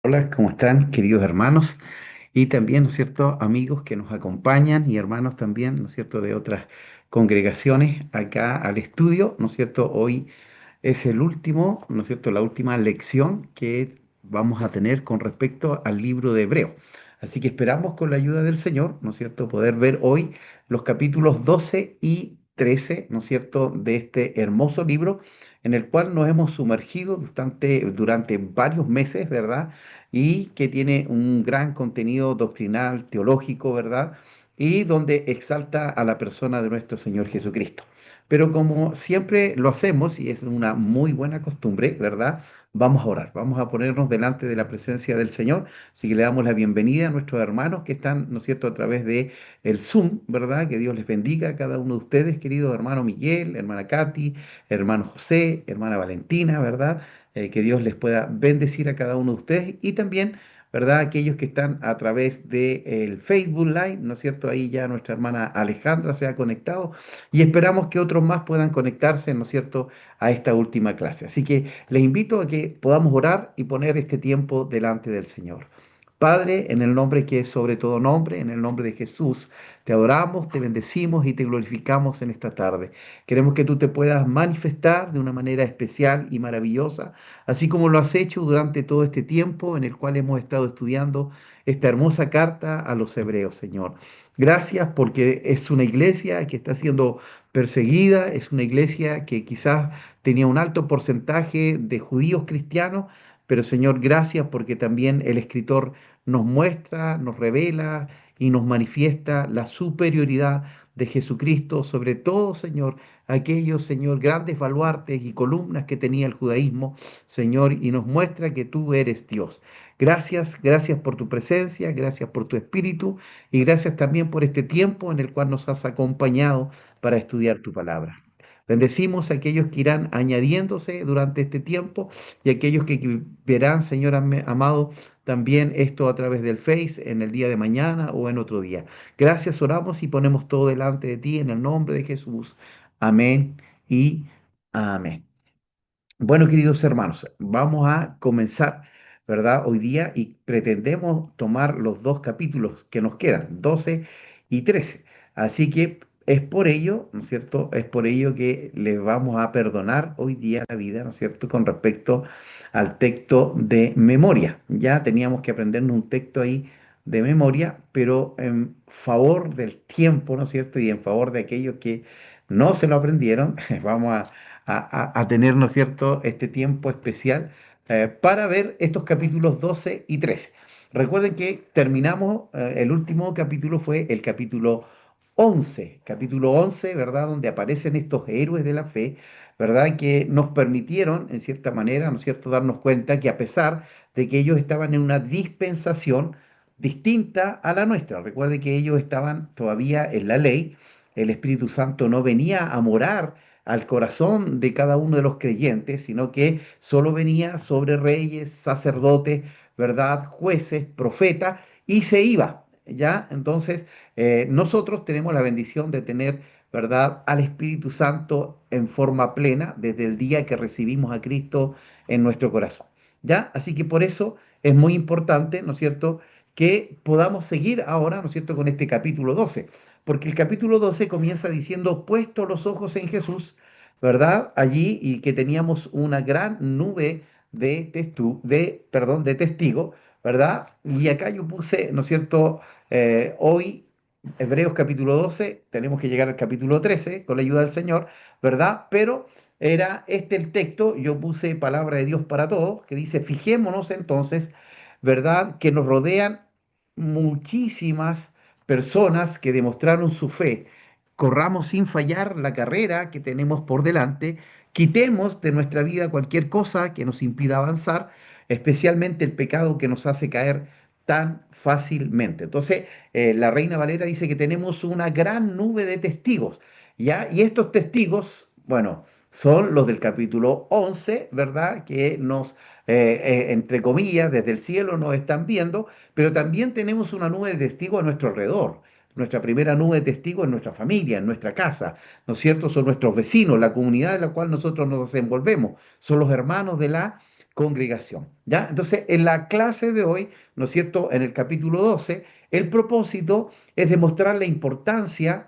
Hola, ¿cómo están, queridos hermanos? Y también, ¿no es cierto?, amigos que nos acompañan y hermanos también, ¿no es cierto?, de otras congregaciones acá al estudio, ¿no es cierto? Hoy es el último, ¿no es cierto?, la última lección que vamos a tener con respecto al libro de Hebreo. Así que esperamos con la ayuda del Señor, ¿no es cierto?, poder ver hoy los capítulos 12 y 13, ¿no es cierto?, de este hermoso libro en el cual nos hemos sumergido durante varios meses, ¿verdad? Y que tiene un gran contenido doctrinal, teológico, ¿verdad? Y donde exalta a la persona de nuestro Señor Jesucristo. Pero como siempre lo hacemos, y es una muy buena costumbre, ¿verdad? Vamos a orar, vamos a ponernos delante de la presencia del Señor. Así que le damos la bienvenida a nuestros hermanos que están, ¿no es cierto?, a través de el Zoom, ¿verdad? Que Dios les bendiga a cada uno de ustedes, querido hermano Miguel, hermana Katy, hermano José, hermana Valentina, ¿verdad? Que Dios les pueda bendecir a cada uno de ustedes y también, ¿verdad? Aquellos que están a través del Facebook Live, ¿no es cierto? Ahí ya nuestra hermana Alejandra se ha conectado y esperamos que otros más puedan conectarse, ¿no es cierto?, a esta última clase. Así que les invito a que podamos orar y poner este tiempo delante del Señor. Padre, en el nombre que es sobre todo nombre, en el nombre de Jesús, te adoramos, te bendecimos y te glorificamos en esta tarde. Queremos que tú te puedas manifestar de una manera especial y maravillosa, así como lo has hecho durante todo este tiempo en el cual hemos estado estudiando esta hermosa carta a los hebreos, Señor. Gracias porque es una iglesia que está siendo perseguida, es una iglesia que quizás tenía un alto porcentaje de judíos cristianos, pero Señor, gracias porque también el escritor nos muestra, nos revela y nos manifiesta la superioridad de Jesucristo sobre todo, Señor, aquellos, Señor, grandes baluartes y columnas que tenía el judaísmo, Señor, y nos muestra que tú eres Dios. Gracias, gracias por tu presencia, gracias por tu espíritu y gracias también por este tiempo en el cual nos has acompañado para estudiar tu palabra. Bendecimos a aquellos que irán añadiéndose durante este tiempo y aquellos que verán, Señor amado, también esto a través del Face en el día de mañana o en otro día. Gracias, oramos y ponemos todo delante de ti en el nombre de Jesús. Amén y amén. Bueno, queridos hermanos, vamos a comenzar, ¿verdad? Hoy día y pretendemos tomar los dos capítulos que nos quedan, 12 y 13. Así que es por ello, ¿no es cierto? Es por ello que les vamos a perdonar hoy día la vida, ¿no es cierto? Con respecto al texto de memoria. Ya teníamos que aprendernos un texto ahí de memoria, pero en favor del tiempo, ¿no es cierto? Y en favor de aquellos que no se lo aprendieron, vamos a tener, ¿no es cierto?, este tiempo especial para ver estos capítulos 12 y 13. Recuerden que terminamos, el último capítulo fue el capítulo 11, ¿verdad?, donde aparecen estos héroes de la fe, ¿verdad?, que nos permitieron, en cierta manera, ¿no es cierto?, darnos cuenta que a pesar de que ellos estaban en una dispensación distinta a la nuestra, recuerde que ellos estaban todavía en la ley, el Espíritu Santo no venía a morar al corazón de cada uno de los creyentes, sino que solo venía sobre reyes, sacerdotes, ¿verdad? Jueces, profetas, y se iba, ¿ya? Entonces, nosotros tenemos la bendición de tener, ¿verdad?, al Espíritu Santo en forma plena desde el día que recibimos a Cristo en nuestro corazón, ¿ya? Así que por eso es muy importante, ¿no es cierto?, que podamos seguir ahora, ¿no es cierto?, con este capítulo 12 porque el capítulo 12 comienza diciendo, puesto los ojos en Jesús, ¿verdad? Allí y que teníamos una gran nube de testigos, ¿verdad? Y acá yo puse, ¿no es cierto? Hoy, Hebreos capítulo 12, tenemos que llegar al capítulo 13 con la ayuda del Señor, ¿verdad? Pero era este el texto, yo puse palabra de Dios para todos, que dice, fijémonos entonces, ¿verdad? Que nos rodean muchísimas personas que demostraron su fe. Corramos sin fallar la carrera que tenemos por delante, quitemos de nuestra vida cualquier cosa que nos impida avanzar, especialmente el pecado que nos hace caer tan fácilmente. Entonces, la Reina Valera dice que tenemos una gran nube de testigos, ¿ya? Y estos testigos, bueno, son los del capítulo 11, ¿verdad? Que nos, entre comillas, desde el cielo nos están viendo, pero también tenemos una nube de testigos a nuestro alrededor. Nuestra primera nube de testigos en nuestra familia, en nuestra casa, ¿no es cierto? Son nuestros vecinos, la comunidad en la cual nosotros nos desenvolvemos, son los hermanos de la congregación. ¿Ya? Entonces, en la clase de hoy, ¿no es cierto? En el capítulo 12, el propósito es demostrar la importancia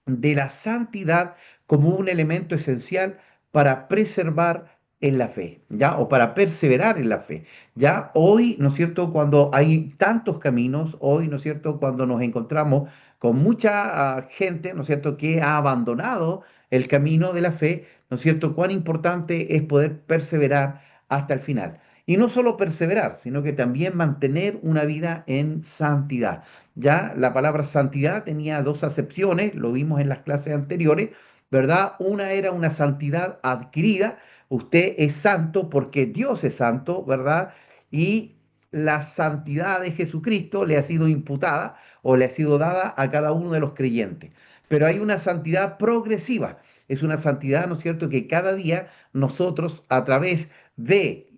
de la santidad como un elemento esencial para preservar en la fe, ¿ya? O para perseverar en la fe, ¿ya? Hoy, ¿no es cierto? Cuando hay tantos caminos, hoy, ¿no es cierto? Cuando nos encontramos con mucha gente, ¿no es cierto? Que ha abandonado el camino de la fe, ¿no es cierto? Cuán importante es poder perseverar hasta el final. Y no solo perseverar, sino que también mantener una vida en santidad. Ya la palabra santidad tenía dos acepciones, lo vimos en las clases anteriores, ¿verdad? Una era una santidad adquirida, usted es santo porque Dios es santo, ¿verdad? Y la santidad de Jesucristo le ha sido imputada o le ha sido dada a cada uno de los creyentes. Pero hay una santidad progresiva, es una santidad, ¿no es cierto?, que cada día nosotros a través de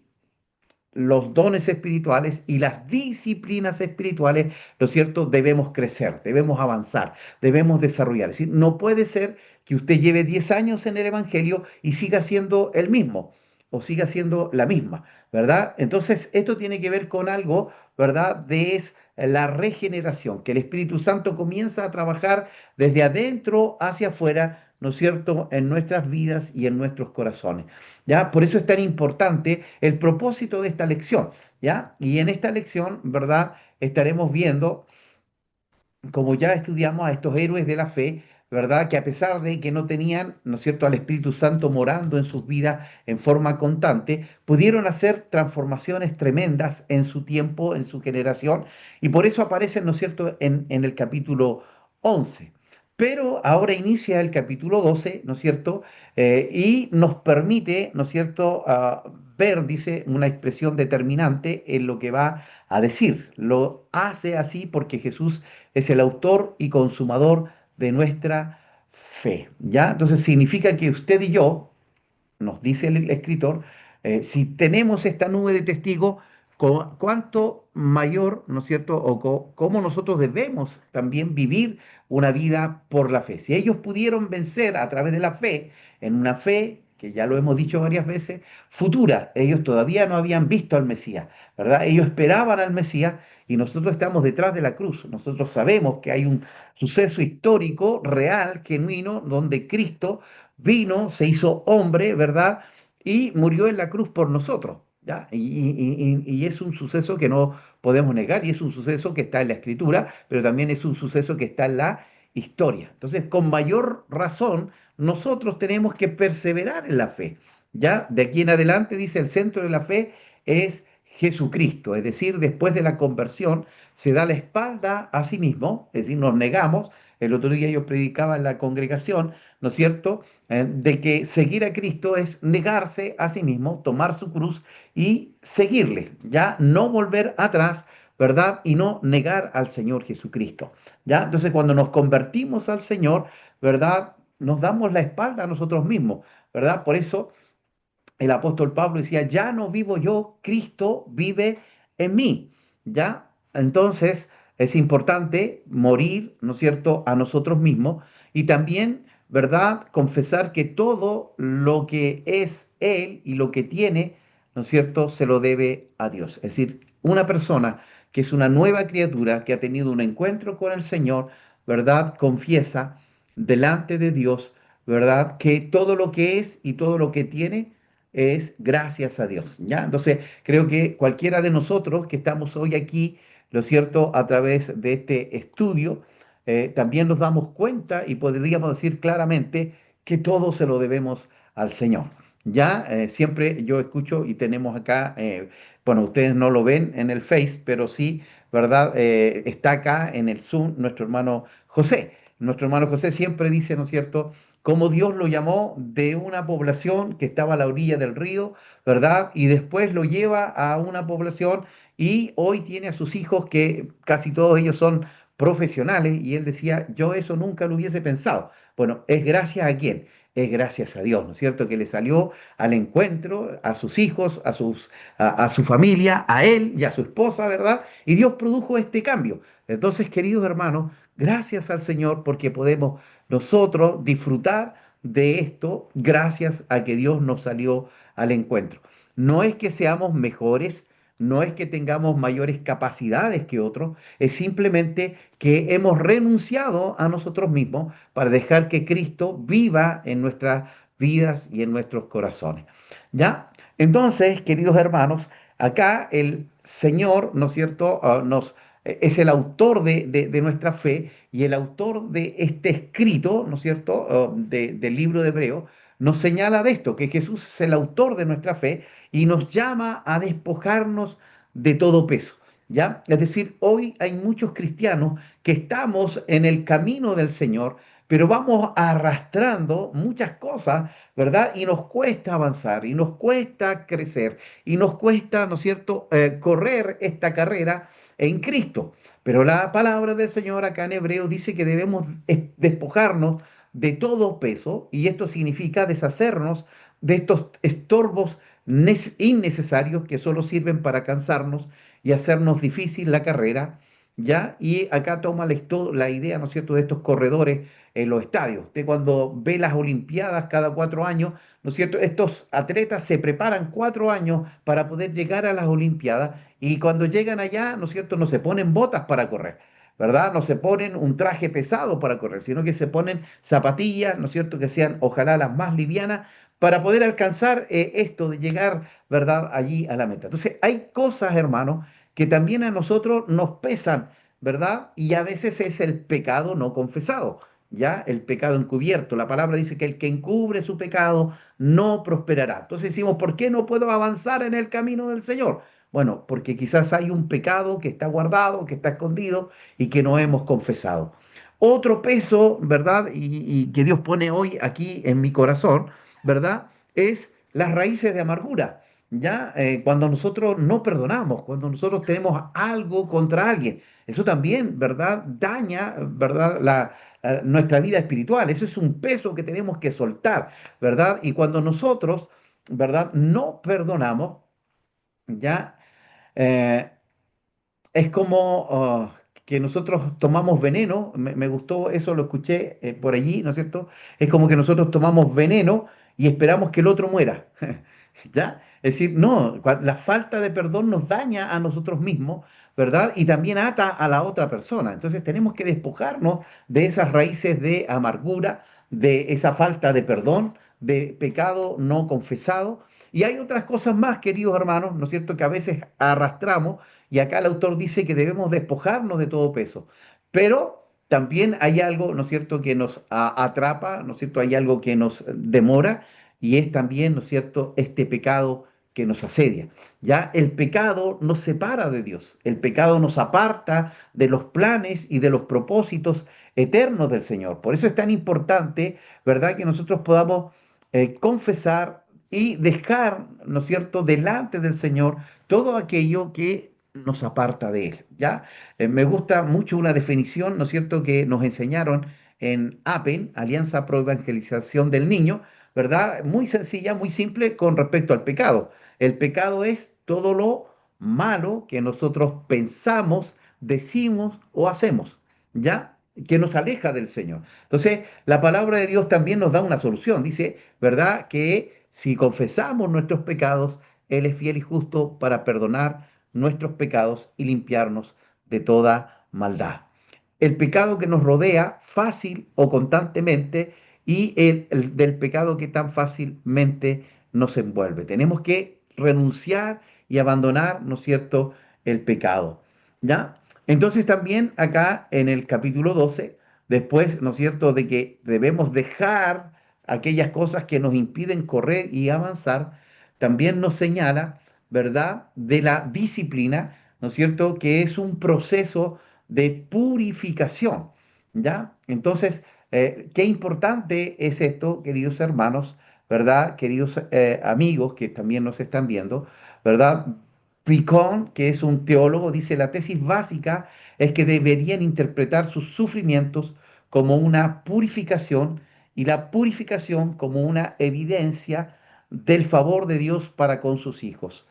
los dones espirituales y las disciplinas espirituales, ¿no es cierto? Debemos crecer, debemos avanzar, debemos desarrollar. Es decir, no puede ser que usted lleve 10 años en el Evangelio y siga siendo el mismo o siga siendo la misma, ¿verdad? Entonces, esto tiene que ver con algo, ¿verdad? De es la regeneración, que el Espíritu Santo comienza a trabajar desde adentro hacia afuera, ¿no es cierto?, en nuestras vidas y en nuestros corazones. ¿Ya? Por eso es tan importante el propósito de esta lección, ¿ya? Y en esta lección, ¿verdad? Estaremos viendo, como ya estudiamos, a estos héroes de la fe, ¿verdad? Que a pesar de que no tenían, ¿no es cierto?, al Espíritu Santo morando en sus vidas en forma constante, pudieron hacer transformaciones tremendas en su tiempo, en su generación, y por eso aparecen, ¿no es cierto?, en el capítulo 11. Pero ahora inicia el capítulo 12, ¿no es cierto? Y nos permite, ¿no es cierto?, ver, dice, una expresión determinante en lo que va a decir. Lo hace así porque Jesús es el autor y consumador de nuestra fe, ¿ya? Entonces significa que usted y yo, nos dice el escritor, si tenemos esta nube de testigos, cuánto mayor, ¿no es cierto?, o cómo nosotros debemos también vivir una vida por la fe. Si ellos pudieron vencer a través de la fe, en una fe que ya lo hemos dicho varias veces, futura, ellos todavía no habían visto al Mesías, ¿verdad? Ellos esperaban al Mesías y nosotros estamos detrás de la cruz. Nosotros sabemos que hay un suceso histórico, real, genuino, donde Cristo vino, se hizo hombre, ¿verdad? Y murió en la cruz por nosotros, ¿ya? Y es un suceso que no podemos negar y es un suceso que está en la escritura, pero también es un suceso que está en la historia. Entonces, con mayor razón, nosotros tenemos que perseverar en la fe, ¿ya? De aquí en adelante, dice, el centro de la fe es Jesucristo, es decir, después de la conversión, se da la espalda a sí mismo, es decir, nos negamos. El otro día yo predicaba en la congregación, ¿no es cierto?, de que seguir a Cristo es negarse a sí mismo, tomar su cruz y seguirle, ya no volver atrás, ¿verdad? Y no negar al Señor Jesucristo, ¿ya? Entonces, cuando nos convertimos al Señor, ¿verdad? Nos damos la espalda a nosotros mismos, ¿verdad? Por eso el apóstol Pablo decía, ya no vivo yo, Cristo vive en mí, ¿ya? Entonces es importante morir, ¿no es cierto?, a nosotros mismos y también, ¿verdad?, confesar que todo lo que es Él y lo que tiene, ¿no es cierto?, se lo debe a Dios. Es decir, una persona que es una nueva criatura, que ha tenido un encuentro con el Señor, ¿verdad?, confiesa delante de Dios, ¿verdad?, que todo lo que es y todo lo que tiene, es gracias a Dios, ¿ya? Entonces, creo que cualquiera de nosotros que estamos hoy aquí, lo cierto, a través de este estudio, también nos damos cuenta y podríamos decir claramente que todo se lo debemos al Señor. Ya, siempre yo escucho y tenemos acá, bueno, ustedes no lo ven en el Face, pero sí, ¿verdad? Está acá en el Zoom nuestro hermano José. Nuestro hermano José siempre dice, ¿no es cierto?, cómo Dios lo llamó de una población que estaba a la orilla del río, ¿verdad? Y después lo lleva a una población y hoy tiene a sus hijos que casi todos ellos son profesionales y él decía, yo eso nunca lo hubiese pensado. Bueno, ¿es gracias a quién? Es gracias a Dios, ¿no es cierto? Que le salió al encuentro a sus hijos, a su familia, a él y a su esposa, ¿verdad? Y Dios produjo este cambio. Entonces, queridos hermanos, gracias al Señor porque podemos nosotros disfrutar de esto gracias a que Dios nos salió al encuentro. No es que seamos mejores, no es que tengamos mayores capacidades que otros, es simplemente que hemos renunciado a nosotros mismos para dejar que Cristo viva en nuestras vidas y en nuestros corazones. ¿Ya? Entonces, queridos hermanos, acá el Señor, ¿no es cierto?, es el autor de nuestra fe y el autor de este escrito, ¿no es cierto?, del libro de Hebreo, nos señala de esto, que Jesús es el autor de nuestra fe y nos llama a despojarnos de todo peso. ¿Ya? Es decir, hoy hay muchos cristianos que estamos en el camino del Señor, pero vamos arrastrando muchas cosas, ¿verdad? Y nos cuesta avanzar, y nos cuesta crecer, y nos cuesta, ¿no es cierto?, correr esta carrera en Cristo. Pero la palabra del Señor acá en Hebreo dice que debemos despojarnos de todo peso, y esto significa deshacernos de estos estorbos innecesarios que solo sirven para cansarnos y hacernos difícil la carrera, ¿ya? Y acá toma la idea, ¿no es cierto?, de estos corredores en los estadios. Usted cuando ve las Olimpiadas cada 4 años, ¿no es cierto?, estos atletas se preparan 4 años para poder llegar a las Olimpiadas y cuando llegan allá, ¿no es cierto?, no se ponen botas para correr. ¿Verdad? No se ponen un traje pesado para correr, sino que se ponen zapatillas, ¿no es cierto?, que sean ojalá las más livianas para poder alcanzar esto de llegar, ¿verdad?, allí a la meta. Entonces, hay cosas, hermanos, que también a nosotros nos pesan, ¿verdad? Y a veces es el pecado no confesado, ¿ya? El pecado encubierto. La palabra dice que el que encubre su pecado no prosperará. Entonces decimos, ¿por qué no puedo avanzar en el camino del Señor? Bueno, porque quizás hay un pecado que está guardado, que está escondido y que no hemos confesado. Otro peso, ¿verdad? Y que Dios pone hoy aquí en mi corazón, ¿verdad? Es las raíces de amargura. ¿Ya? Cuando nosotros no perdonamos, cuando nosotros tenemos algo contra alguien, eso también, ¿verdad? Daña, ¿verdad? Nuestra vida espiritual. Eso es un peso que tenemos que soltar, ¿verdad? Y cuando nosotros, ¿verdad? No perdonamos, ¿ya? Eh, es como que nosotros tomamos veneno, me gustó eso, lo escuché por allí, ¿no es cierto? Es como que nosotros tomamos veneno y esperamos que el otro muera, ¿ya? Es decir, no, la falta de perdón nos daña a nosotros mismos, ¿verdad? Y también ata a la otra persona. Entonces tenemos que despojarnos de esas raíces de amargura, de esa falta de perdón, de pecado no confesado. Y hay otras cosas más, queridos hermanos, ¿no es cierto?, que a veces arrastramos y acá el autor dice que debemos despojarnos de todo peso. Pero también hay algo, ¿no es cierto?, que nos atrapa, ¿no es cierto?, hay algo que nos demora y es también, ¿no es cierto?, este pecado que nos asedia. Ya el pecado nos separa de Dios, el pecado nos aparta de los planes y de los propósitos eternos del Señor. Por eso es tan importante, ¿verdad?, que nosotros podamos confesar y dejar, ¿no es cierto?, delante del Señor todo aquello que nos aparta de Él, ¿ya? Me gusta mucho una definición, ¿no es cierto?, que nos enseñaron en APEN, Alianza Pro Evangelización del Niño, ¿verdad? Muy sencilla, muy simple con respecto al pecado. El pecado es todo lo malo que nosotros pensamos, decimos o hacemos, ¿ya? Que nos aleja del Señor. Entonces, la palabra de Dios también nos da una solución. Dice, ¿verdad?, que si confesamos nuestros pecados, Él es fiel y justo para perdonar nuestros pecados y limpiarnos de toda maldad. El pecado que nos rodea fácil o constantemente y del pecado que tan fácilmente nos envuelve. Tenemos que renunciar y abandonar, ¿no es cierto?, el pecado. ¿Ya? Entonces también acá en el capítulo 12, después, ¿no es cierto?, de que debemos dejar aquellas cosas que nos impiden correr y avanzar, también nos señala, ¿verdad?, de la disciplina, ¿no es cierto?, que es un proceso de purificación, ¿ya? Entonces, qué importante es esto, queridos hermanos, ¿verdad? Queridos amigos que también nos están viendo, ¿verdad? Picón, que es un teólogo, dice, la tesis básica es que deberían interpretar sus sufrimientos como una purificación y la purificación como una evidencia del favor de Dios para con sus hijos.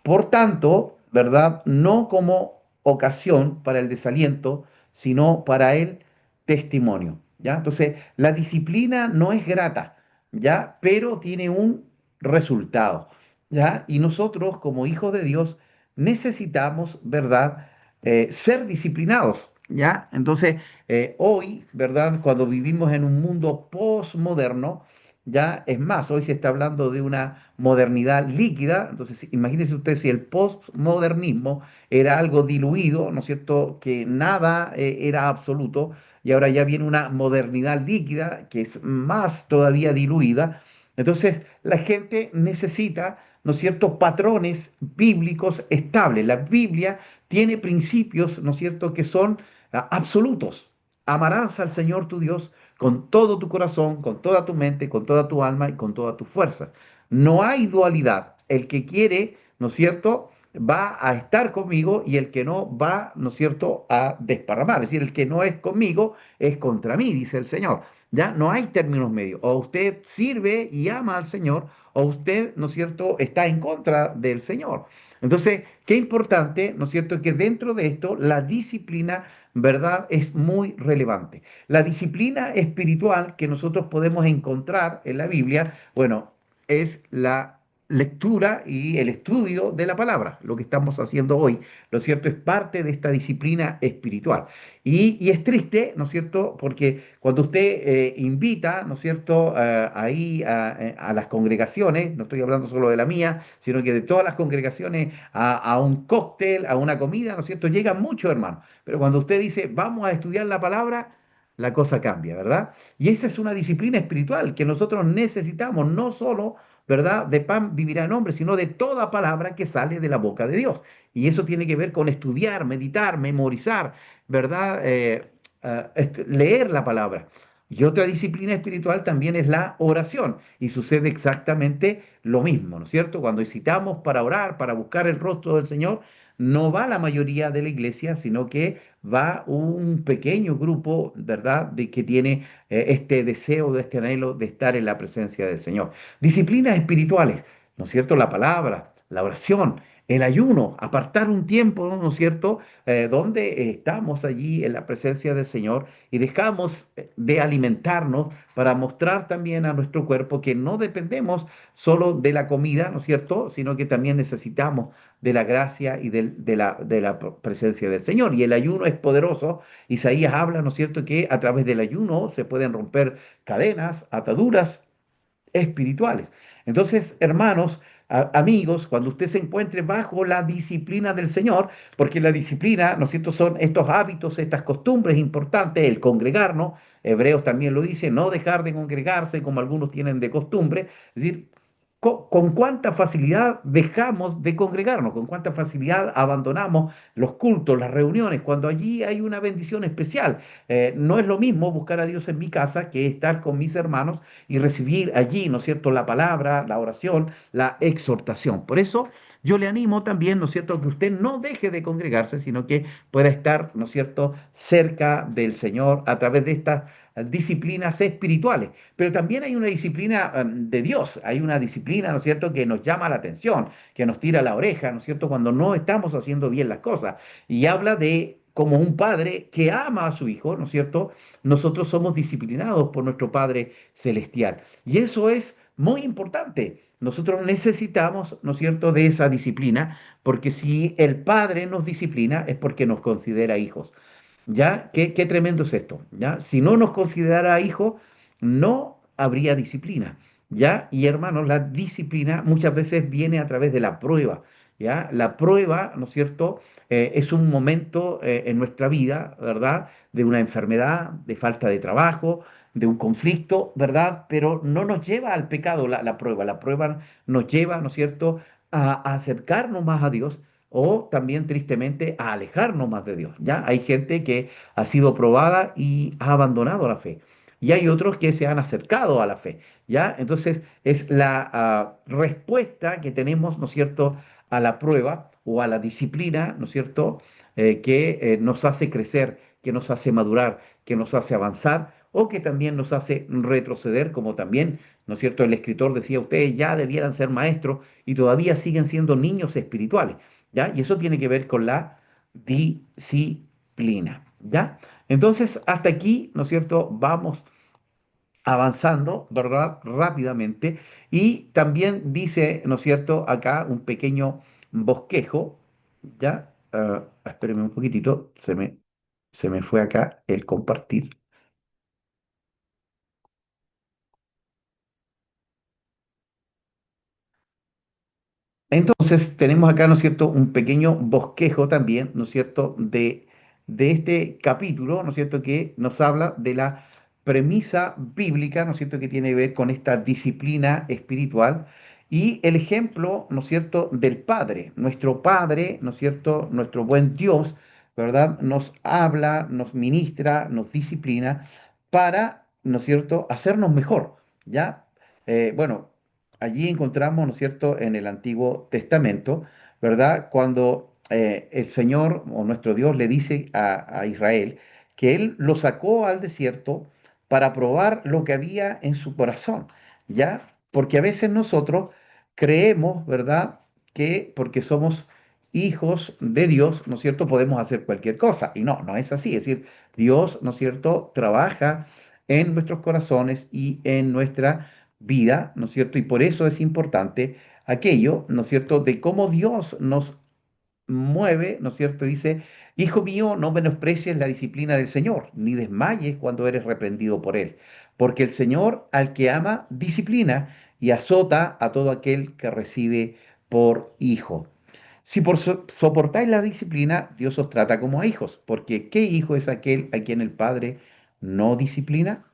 Por tanto, ¿verdad? No como ocasión para el desaliento, sino para el testimonio, ¿ya? Entonces, la disciplina no es grata, ¿ya? Pero tiene un resultado, ¿ya? Y nosotros, como hijos de Dios, necesitamos, ¿verdad? Ser disciplinados, ¿ya? Entonces, hoy, ¿verdad? Cuando vivimos en un mundo postmoderno, ya es más, hoy se está hablando de una modernidad líquida, entonces imagínese usted si el postmodernismo era algo diluido, ¿no es cierto? Que nada era absoluto, y ahora ya viene una modernidad líquida que es más todavía diluida. Entonces, la gente necesita, ¿no es cierto?, patrones bíblicos estables. La Biblia tiene principios, ¿no es cierto?, que son absolutos. Amarás al Señor tu Dios con todo tu corazón, con toda tu mente, con toda tu alma y con toda tu fuerza. No hay dualidad. El que quiere, ¿no es cierto?, va a estar conmigo y el que no va, ¿no es cierto?, a desparramar. Es decir, el que no es conmigo es contra mí, dice el Señor. Ya no hay términos medios. O usted sirve y ama al Señor, o usted, ¿no es cierto?, está en contra del Señor. Entonces, qué importante, ¿no es cierto?, que dentro de esto la disciplina, ¿verdad?, es muy relevante. La disciplina espiritual que nosotros podemos encontrar en la Biblia, bueno, es la lectura y el estudio de la palabra, lo que estamos haciendo hoy, ¿no es cierto? Es parte de esta disciplina espiritual. Y es triste, ¿no es cierto? Porque cuando usted invita, ¿no es cierto?, ahí a las congregaciones, no estoy hablando solo de la mía, sino que de todas las congregaciones, a un cóctel, a una comida, ¿no es cierto?, llegan muchos hermanos. Pero cuando usted dice, vamos a estudiar la palabra, la cosa cambia, ¿verdad? Y esa es una disciplina espiritual que nosotros necesitamos, no solo, ¿verdad?, de pan vivirá el hombre, sino de toda palabra que sale de la boca de Dios. Y eso tiene que ver con estudiar, meditar, memorizar, ¿verdad? Leer la palabra. Y otra disciplina espiritual también es la oración. Y sucede exactamente lo mismo, ¿no es cierto? Cuando citamos para orar, para buscar el rostro del Señor, no va la mayoría de la iglesia, sino que va un pequeño grupo, ¿verdad?, de que tiene este deseo, de este anhelo de estar en la presencia del Señor. Disciplinas espirituales, ¿no es cierto? La palabra, la oración, el ayuno, apartar un tiempo, ¿no es cierto?, donde estamos allí en la presencia del Señor y dejamos de alimentarnos para mostrar también a nuestro cuerpo que no dependemos solo de la comida, ¿no es cierto?, sino que también necesitamos de la gracia y de la presencia del Señor. Y el ayuno es poderoso. Isaías habla, ¿no es cierto?, que a través del ayuno se pueden romper cadenas, ataduras espirituales. Entonces, hermanos, amigos, cuando usted se encuentre bajo la disciplina del Señor, porque la disciplina, ¿no es cierto?, son estos hábitos, estas costumbres importantes, el congregarnos, Hebreos también lo dice, no dejar de congregarse como algunos tienen de costumbre, es decir, con cuánta facilidad dejamos de congregarnos, con cuánta facilidad abandonamos los cultos, las reuniones, cuando allí hay una bendición especial. No es lo mismo buscar a Dios en mi casa que estar con mis hermanos y recibir allí, ¿no es cierto?, la palabra, la oración, la exhortación. Por eso yo le animo también, ¿no es cierto?, que usted no deje de congregarse, sino que pueda estar, ¿no es cierto?, cerca del Señor a través de estas disciplinas espirituales. Pero también hay una disciplina de Dios, hay una disciplina, ¿no es cierto?, que nos llama la atención, que nos tira la oreja, ¿no es cierto?, cuando no estamos haciendo bien las cosas. Y habla de como un padre que ama a su hijo, ¿no es cierto? Nosotros somos disciplinados por nuestro Padre Celestial. Y eso es muy importante. Nosotros necesitamos, ¿no es cierto?, de esa disciplina, porque si el Padre nos disciplina es porque nos considera hijos. ¿Ya? Qué tremendo es esto, ¿ya? Si no nos considerara hijos, no habría disciplina, ¿ya? Y hermanos, la disciplina muchas veces viene a través de la prueba, ¿ya? La prueba, ¿no es cierto?, es un momento en nuestra vida, ¿verdad?, de una enfermedad, de falta de trabajo, de un conflicto, ¿verdad? Pero no nos lleva al pecado la prueba. La prueba nos lleva, ¿no es cierto?, a acercarnos más a Dios o también tristemente a alejarnos más de Dios, ¿ya? Hay gente que ha sido probada y ha abandonado la fe. Y hay otros que se han acercado a la fe, ¿ya? Entonces es la respuesta que tenemos, ¿no es cierto?, a la prueba o a la disciplina, ¿no es cierto?, que nos hace crecer, que nos hace madurar, que nos hace avanzar o que también nos hace retroceder, como también, ¿no es cierto?, el escritor decía, ustedes ya debieran ser maestros y todavía siguen siendo niños espirituales. ¿Ya? Y eso tiene que ver con la disciplina, ¿ya? Entonces, hasta aquí, ¿no es cierto? Vamos avanzando, ¿verdad? Rápidamente. Y también dice, ¿no es cierto?, acá un pequeño bosquejo, ¿ya? Espérenme un poquitito, se me fue acá el compartir. Entonces, tenemos acá, ¿no es cierto?, un pequeño bosquejo también, ¿no es cierto?, de este capítulo, ¿no es cierto?, que nos habla de la premisa bíblica, ¿no es cierto?, que tiene que ver con esta disciplina espiritual y el ejemplo, ¿no es cierto?, del Padre. Nuestro Padre, ¿no es cierto?, nuestro buen Dios, ¿verdad?, nos habla, nos ministra, nos disciplina para, ¿no es cierto?, hacernos mejor, ¿ya? Bueno. Allí encontramos, ¿no es cierto?, en el Antiguo Testamento, ¿verdad? Cuando el Señor o nuestro Dios le dice a Israel que Él lo sacó al desierto para probar lo que había en su corazón, ¿ya? Porque a veces nosotros creemos, ¿verdad?, que porque somos hijos de Dios, ¿no es cierto?, podemos hacer cualquier cosa. Y no, no es así. Es decir, Dios, ¿no es cierto?, trabaja en nuestros corazones y en nuestra vida, ¿no es cierto? Y por eso es importante aquello, ¿no es cierto?, de cómo Dios nos mueve, ¿no es cierto? Dice, hijo mío, no menosprecies la disciplina del Señor, ni desmayes cuando eres reprendido por Él, porque el Señor al que ama, disciplina y azota a todo aquel que recibe por hijo. Si por soportáis la disciplina, Dios os trata como a hijos, porque ¿qué hijo es aquel a quien el Padre no disciplina?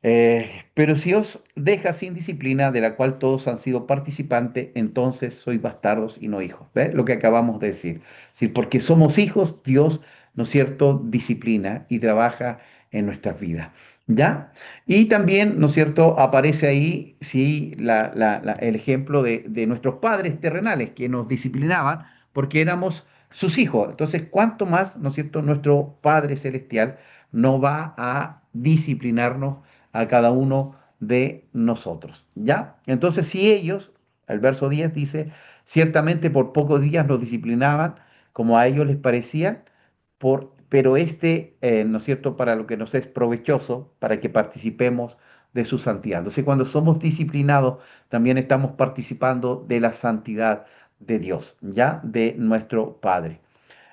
Pero si os deja sin disciplina, de la cual todos han sido participantes, entonces sois bastardos y no hijos. ¿Ves? Lo que acabamos de decir. Sí, porque somos hijos, Dios, ¿no es cierto?, disciplina y trabaja en nuestras vidas. ¿Ya? Y también, ¿no es cierto?, aparece ahí, sí, el ejemplo de nuestros padres terrenales que nos disciplinaban porque éramos sus hijos. Entonces, ¿cuánto más, ¿no es cierto?, nuestro Padre Celestial no va a disciplinarnos a cada uno de nosotros. ¿Ya? Entonces, si ellos, el verso 10 dice, ciertamente por pocos días nos disciplinaban como a ellos les parecían, pero ¿no es cierto?, para lo que nos es provechoso, para que participemos de su santidad. Entonces, cuando somos disciplinados, también estamos participando de la santidad de Dios, ¿ya? De nuestro Padre.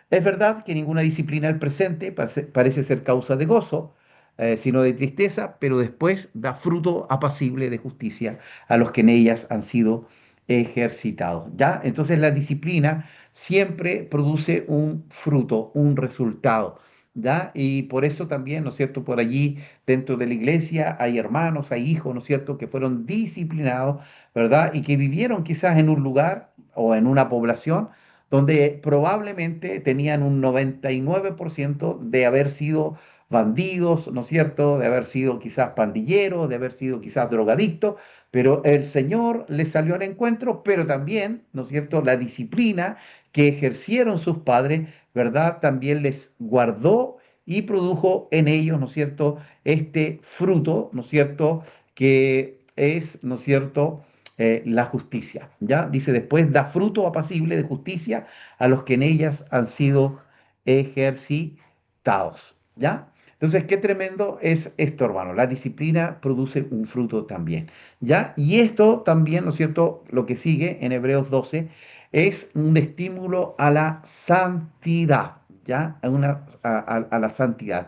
Es verdad que ninguna disciplina al presente parece ser causa de gozo, sino de tristeza, pero después da fruto apacible de justicia a los que en ellas han sido ejercitados. ¿Ya? Entonces la disciplina siempre produce un fruto, un resultado. ¿Ya? Y por eso también, ¿no es cierto?, por allí dentro de la iglesia hay hermanos, hay hijos, ¿no es cierto?, que fueron disciplinados, ¿verdad? Y que vivieron quizás en un lugar o en una población donde probablemente tenían un 99% de haber sido bandidos, ¿no es cierto?, de haber sido quizás pandilleros, de haber sido quizás drogadictos, pero el Señor les salió al encuentro, pero también, ¿no es cierto?, la disciplina que ejercieron sus padres, ¿verdad?, también les guardó y produjo en ellos, ¿no es cierto?, este fruto, ¿no es cierto?, que es, ¿no es cierto?, la justicia. ¿Ya? Dice después, da fruto apacible de justicia a los que en ellas han sido ejercitados. ¿Ya? Entonces, qué tremendo es esto, hermano. La disciplina produce un fruto también. ¿Ya? Y esto también, ¿no es cierto? Lo que sigue en Hebreos 12 es un estímulo a la santidad. ¿Ya? A la santidad.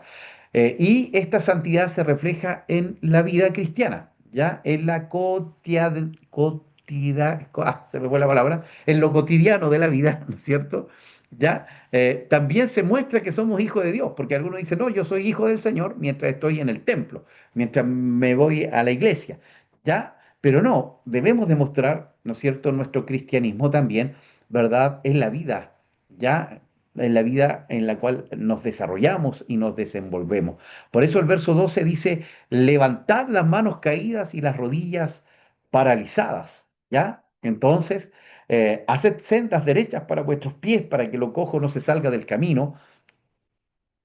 Y esta santidad se refleja en la vida cristiana, ¿ya? En la se me fue la palabra, en lo cotidiano de la vida, ¿no es cierto? ¿Ya? También se muestra que somos hijos de Dios, porque algunos dicen, no, yo soy hijo del Señor mientras estoy en el templo, mientras me voy a la iglesia, ¿ya? Pero no, debemos demostrar, ¿no es cierto?, nuestro cristianismo también, ¿verdad?, en la vida, ¿ya? En la vida en la cual nos desarrollamos y nos desenvolvemos. Por eso el verso 12 dice, levantad las manos caídas y las rodillas paralizadas, ¿ya? Entonces, haced sendas derechas para vuestros pies, para que lo cojo no se salga del camino,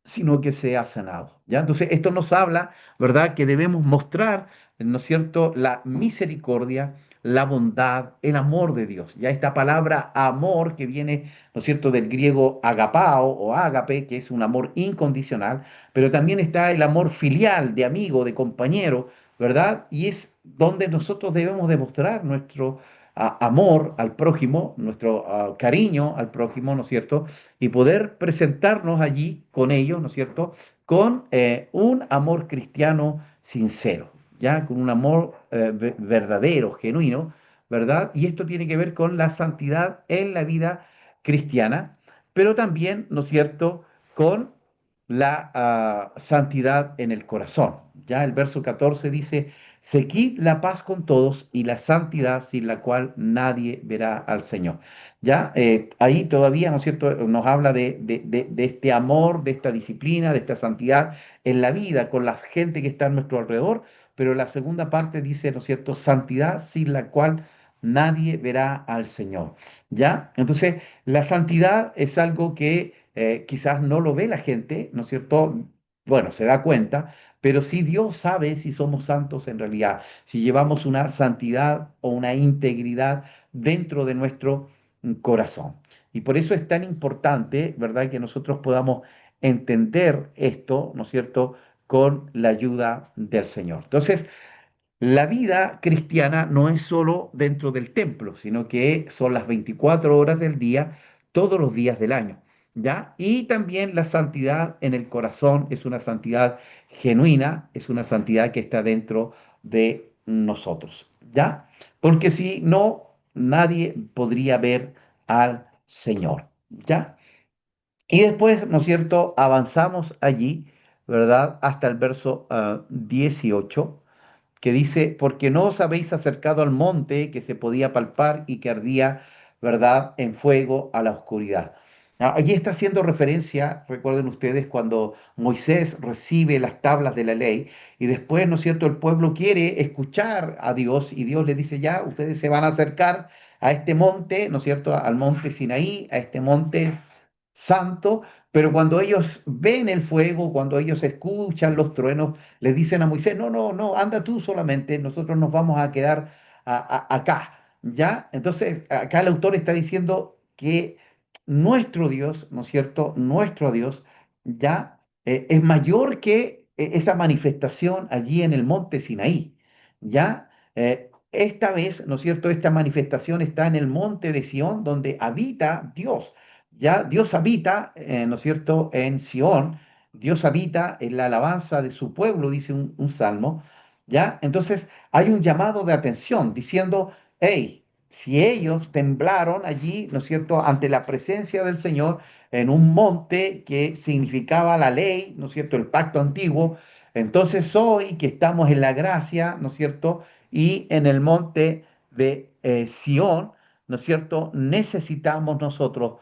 sino que sea sanado, ¿ya? Entonces, esto nos habla, ¿verdad?, que debemos mostrar, ¿no es cierto?, la misericordia, la bondad, el amor de Dios. Ya esta palabra amor que viene, ¿no es cierto?, del griego agapao o ágape, que es un amor incondicional, pero también está el amor filial, de amigo, de compañero, ¿verdad? Y es donde nosotros debemos demostrar nuestro amor al prójimo, nuestro cariño al prójimo, ¿no es cierto? Y poder presentarnos allí con ellos, ¿no es cierto? Con un amor cristiano sincero, ¿ya? Con un amor verdadero, genuino, ¿verdad? Y esto tiene que ver con la santidad en la vida cristiana, pero también, ¿no es cierto?, con la santidad en el corazón. Ya el verso 14 dice, seguid la paz con todos y la santidad sin la cual nadie verá al Señor. Ya ahí todavía, ¿no es cierto?, nos habla de este amor, de esta disciplina, de esta santidad en la vida con la gente que está a nuestro alrededor, pero la segunda parte dice, ¿no es cierto?, santidad sin la cual nadie verá al Señor. ¿Ya? Entonces, la santidad es algo que quizás no lo ve la gente, ¿no es cierto? Bueno, se da cuenta, pero sí Dios sabe si somos santos en realidad, si llevamos una santidad o una integridad dentro de nuestro corazón. Y por eso es tan importante, ¿verdad?, que nosotros podamos entender esto, ¿no es cierto?, con la ayuda del Señor. Entonces, la vida cristiana no es solo dentro del templo, sino que son las 24 horas del día, todos los días del año, ¿ya? Y también la santidad en el corazón es una santidad genuina, es una santidad que está dentro de nosotros, ¿ya? Porque si no, nadie podría ver al Señor, ¿ya? Y después, ¿no es cierto?, avanzamos allí, ¿verdad? Hasta el verso 18 que dice, porque no os habéis acercado al monte que se podía palpar y que ardía, ¿verdad?, en fuego a la oscuridad. Allí está haciendo referencia, recuerden ustedes, cuando Moisés recibe las tablas de la ley y después, ¿no es cierto?, el pueblo quiere escuchar a Dios y Dios le dice, ya, ustedes se van a acercar a este monte, ¿no es cierto?, al monte Sinaí, a este monte santo, pero cuando ellos ven el fuego, cuando ellos escuchan los truenos, le dicen a Moisés, no, no, no, anda tú solamente, nosotros nos vamos a quedar acá, ¿ya? Entonces, acá el autor está diciendo que nuestro Dios, ¿no es cierto? Nuestro Dios, ¿ya? Es mayor que esa manifestación allí en el monte Sinaí, ¿ya? Esta vez, ¿no es cierto? Esta manifestación está en el monte de Sión, donde habita Dios. Ya Dios habita, ¿no es cierto?, en Sión, Dios habita en la alabanza de su pueblo, dice un salmo, ¿ya? Entonces hay un llamado de atención diciendo, hey, si ellos temblaron allí, ¿no es cierto?, ante la presencia del Señor en un monte que significaba la ley, ¿no es cierto?, el pacto antiguo, entonces hoy que estamos en la gracia, ¿no es cierto?, y en el monte de Sión, ¿no es cierto?, necesitamos nosotros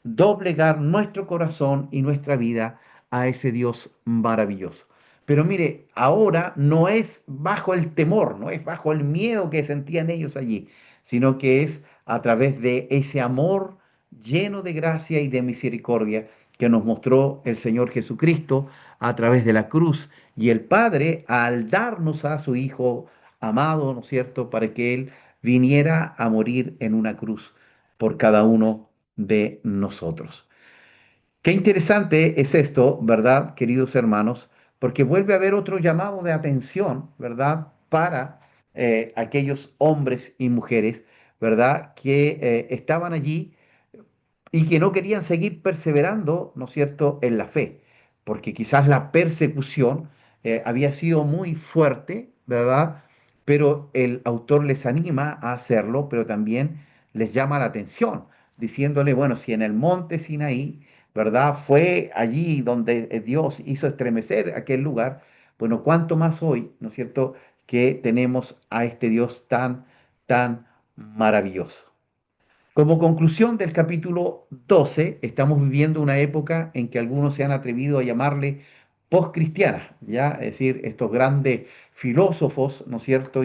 doblegar nuestro corazón y nuestra vida a ese Dios maravilloso. Pero mire, ahora no es bajo el temor, no es bajo el miedo que sentían ellos allí, sino que es a través de ese amor lleno de gracia y de misericordia que nos mostró el Señor Jesucristo a través de la cruz y el Padre al darnos a su Hijo amado, ¿no es cierto?, para que Él viniera a morir en una cruz por cada uno de nosotros. Qué interesante es esto, ¿verdad, queridos hermanos? Porque vuelve a haber otro llamado de atención, ¿verdad? Para aquellos hombres y mujeres, ¿verdad? Que estaban allí y que no querían seguir perseverando, ¿no es cierto?, en la fe, porque quizás la persecución había sido muy fuerte, ¿verdad? Pero el autor les anima a hacerlo, pero también les llama la atención, diciéndole, bueno, si en el monte Sinaí, ¿verdad? Fue allí donde Dios hizo estremecer aquel lugar, bueno, cuánto más hoy, ¿no es cierto?, que tenemos a este Dios tan, tan maravilloso. Como conclusión del capítulo 12, estamos viviendo una época en que algunos se han atrevido a llamarle post-cristiana, ¿ya? Es decir, estos grandes filósofos, ¿no es cierto?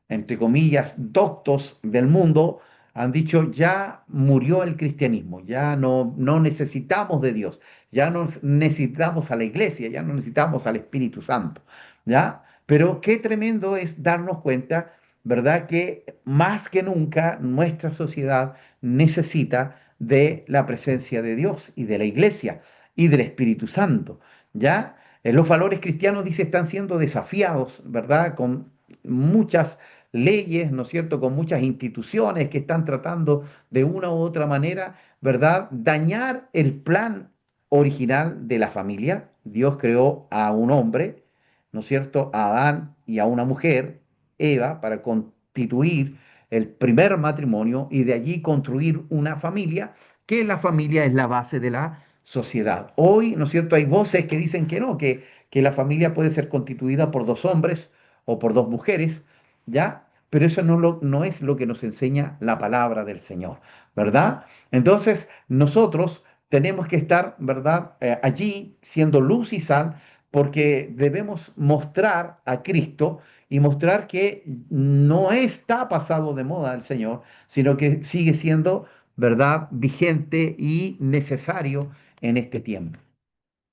Entre comillas, doctos del mundo, han dicho, ya murió el cristianismo, ya no necesitamos de Dios, ya no necesitamos a la iglesia, ya no necesitamos al Espíritu Santo, ¿ya? Pero qué tremendo es darnos cuenta ¿verdad? Que más que nunca nuestra sociedad necesita de la presencia de Dios y de la iglesia y del Espíritu Santo, ¿ya? Los valores cristianos, dice, están siendo desafiados, ¿verdad? Con muchas leyes, ¿no es cierto? Con muchas instituciones que están tratando de una u otra manera, ¿verdad? Dañar el plan original de la familia. Dios creó a un hombre, ¿no es cierto? A Adán y a una mujer, Eva, para constituir el primer matrimonio y de allí construir una familia, que la familia es la base de la sociedad. Hoy, ¿no es cierto? Hay voces que dicen que no, que la familia puede ser constituida por dos hombres o por dos mujeres, ¿ya? Pero eso no es lo que nos enseña la palabra del Señor, ¿verdad? Entonces, nosotros tenemos que estar, ¿verdad? Allí siendo luz y sal, porque debemos mostrar a Cristo y mostrar que no está pasado de moda el Señor, sino que sigue siendo, ¿verdad?, vigente y necesario en este tiempo.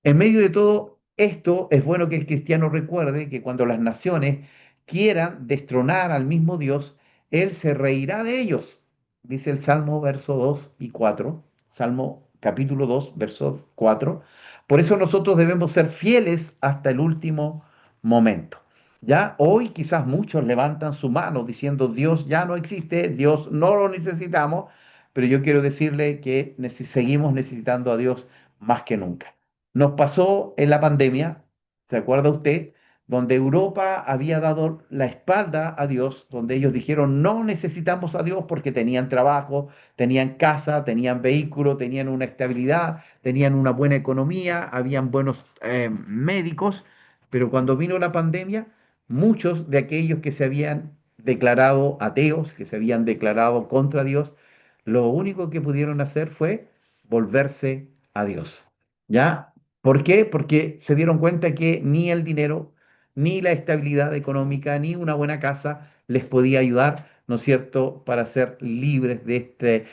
En medio de todo esto, es bueno que el cristiano recuerde que cuando las naciones quieran destronar al mismo Dios, Él se reirá de ellos, dice el Salmo verso 2 y 4, Salmo capítulo 2, verso 4. Por eso nosotros debemos ser fieles hasta el último momento. Ya hoy quizás muchos levantan su mano diciendo Dios ya no existe, Dios no lo necesitamos, pero yo quiero decirle que seguimos necesitando a Dios más que nunca. Nos pasó en la pandemia, ¿se acuerda usted? Donde Europa había dado la espalda a Dios, donde ellos dijeron no necesitamos a Dios porque tenían trabajo, tenían casa, tenían vehículo, tenían una estabilidad, tenían una buena economía, habían buenos médicos, pero cuando vino la pandemia, muchos de aquellos que se habían declarado ateos, que se habían declarado contra Dios, lo único que pudieron hacer fue volverse a Dios. ¿Ya? ¿Por qué? Porque se dieron cuenta que ni el dinero, ni la estabilidad económica, ni una buena casa les podía ayudar, ¿no es cierto?, para ser libres de este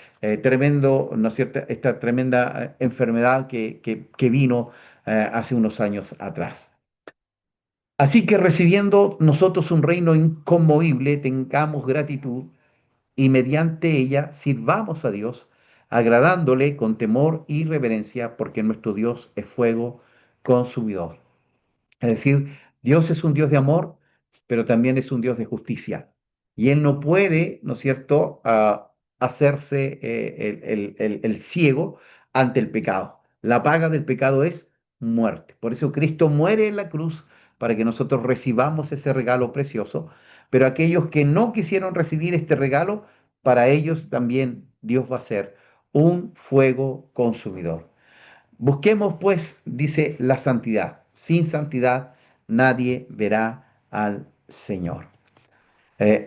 tremendo, ¿no es cierto?, esta tremenda enfermedad que vino hace unos años atrás. Así que recibiendo nosotros un reino inconmovible, tengamos gratitud y mediante ella sirvamos a Dios, agradándole con temor y reverencia, porque nuestro Dios es fuego consumidor. Es decir, Dios es un Dios de amor, pero también es un Dios de justicia. Y Él no puede, ¿no es cierto?, hacerse el ciego ante el pecado. La paga del pecado es muerte. Por eso Cristo muere en la cruz para que nosotros recibamos ese regalo precioso. Pero aquellos que no quisieron recibir este regalo, para ellos también Dios va a ser un fuego consumidor. Busquemos, pues, dice la santidad. Sin santidad nadie verá al Señor.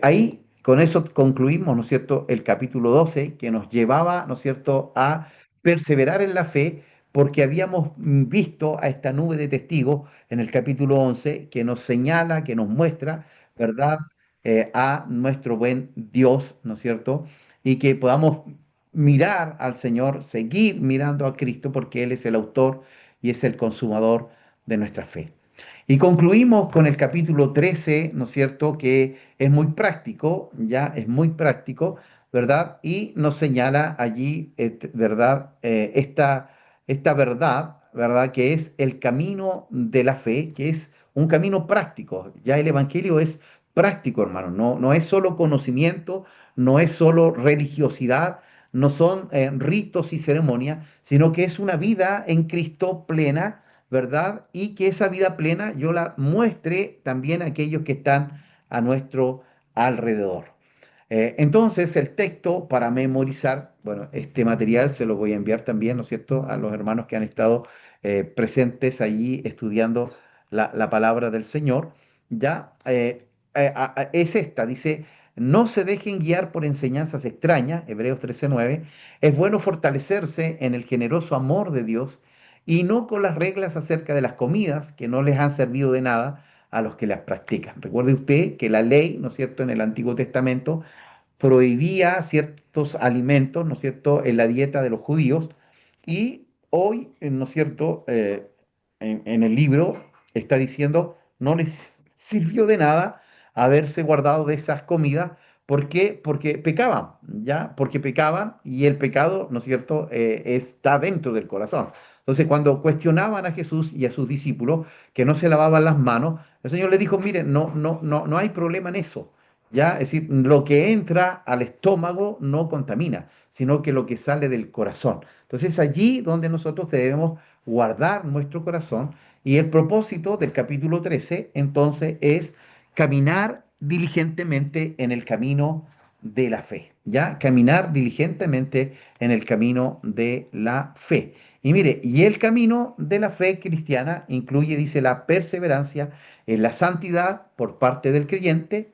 Ahí, con eso concluimos, ¿no es cierto?, el capítulo 12 que nos llevaba, ¿no es cierto?, a perseverar en la fe, porque habíamos visto a esta nube de testigos en el capítulo 11 que nos señala, que nos muestra, ¿verdad?, a nuestro buen Dios, ¿no es cierto?, y que podamos mirar al Señor, seguir mirando a Cristo, porque Él es el autor y es el consumador de nuestra fe. Y concluimos con el capítulo 13, ¿no es cierto?, que es muy práctico, ya es muy práctico, ¿verdad? Y nos señala allí, ¿verdad? Esta verdad, ¿verdad? Que es el camino de la fe, que es un camino práctico. Ya el Evangelio es práctico, hermano. No es solo conocimiento, no es solo religiosidad, no son ritos y ceremonias, sino que es una vida en Cristo plena, ¿verdad? Y que esa vida plena yo la muestre también a aquellos que están a nuestro alrededor. Entonces, el texto para memorizar, bueno, este material se lo voy a enviar también, ¿no es cierto?, a los hermanos que han estado presentes allí estudiando la palabra del Señor, ¿ya? Es esta, dice, no se dejen guiar por enseñanzas extrañas, Hebreos 13:9, es bueno fortalecerse en el generoso amor de Dios y no con las reglas acerca de las comidas que no les han servido de nada a los que las practican. Recuerde usted que la ley, ¿no es cierto?, en el Antiguo Testamento prohibía ciertos alimentos, ¿no es cierto?, en la dieta de los judíos y hoy, ¿no es cierto?, en el libro está diciendo, no les sirvió de nada haberse guardado de esas comidas. ¿Por qué? Porque pecaban, ¿ya? Porque pecaban y el pecado, ¿no es cierto?, está dentro del corazón. Entonces, cuando cuestionaban a Jesús y a sus discípulos que no se lavaban las manos, el Señor les dijo, miren, no hay problema en eso, ¿ya? Es decir, lo que entra al estómago no contamina, sino que lo que sale del corazón. Entonces, allí donde nosotros debemos guardar nuestro corazón y el propósito del capítulo 13, entonces, es caminar diligentemente en el camino de la fe, ¿ya? Caminar diligentemente en el camino de la fe. Y mire, y el camino de la fe cristiana incluye, dice, la perseverancia en la santidad por parte del creyente.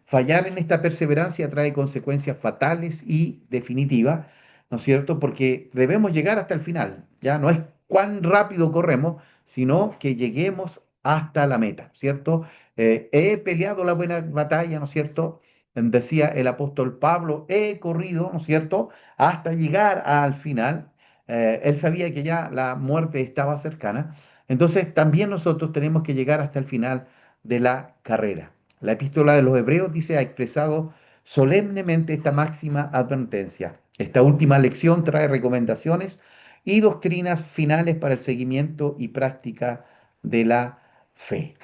Fallar en esta perseverancia trae consecuencias fatales y definitivas, ¿no es cierto? Porque debemos llegar hasta el final, ya no es cuán rápido corremos, sino que lleguemos hasta la meta, ¿cierto? He peleado la buena batalla, ¿no es cierto? Decía el apóstol Pablo, he corrido, ¿no es cierto?, hasta llegar al final. Él sabía que ya la muerte estaba cercana. Entonces también nosotros tenemos que llegar hasta el final de la carrera. La epístola de los Hebreos dice, ha expresado solemnemente esta máxima advertencia. Esta última lección trae recomendaciones y doctrinas finales para el seguimiento y práctica de la fe.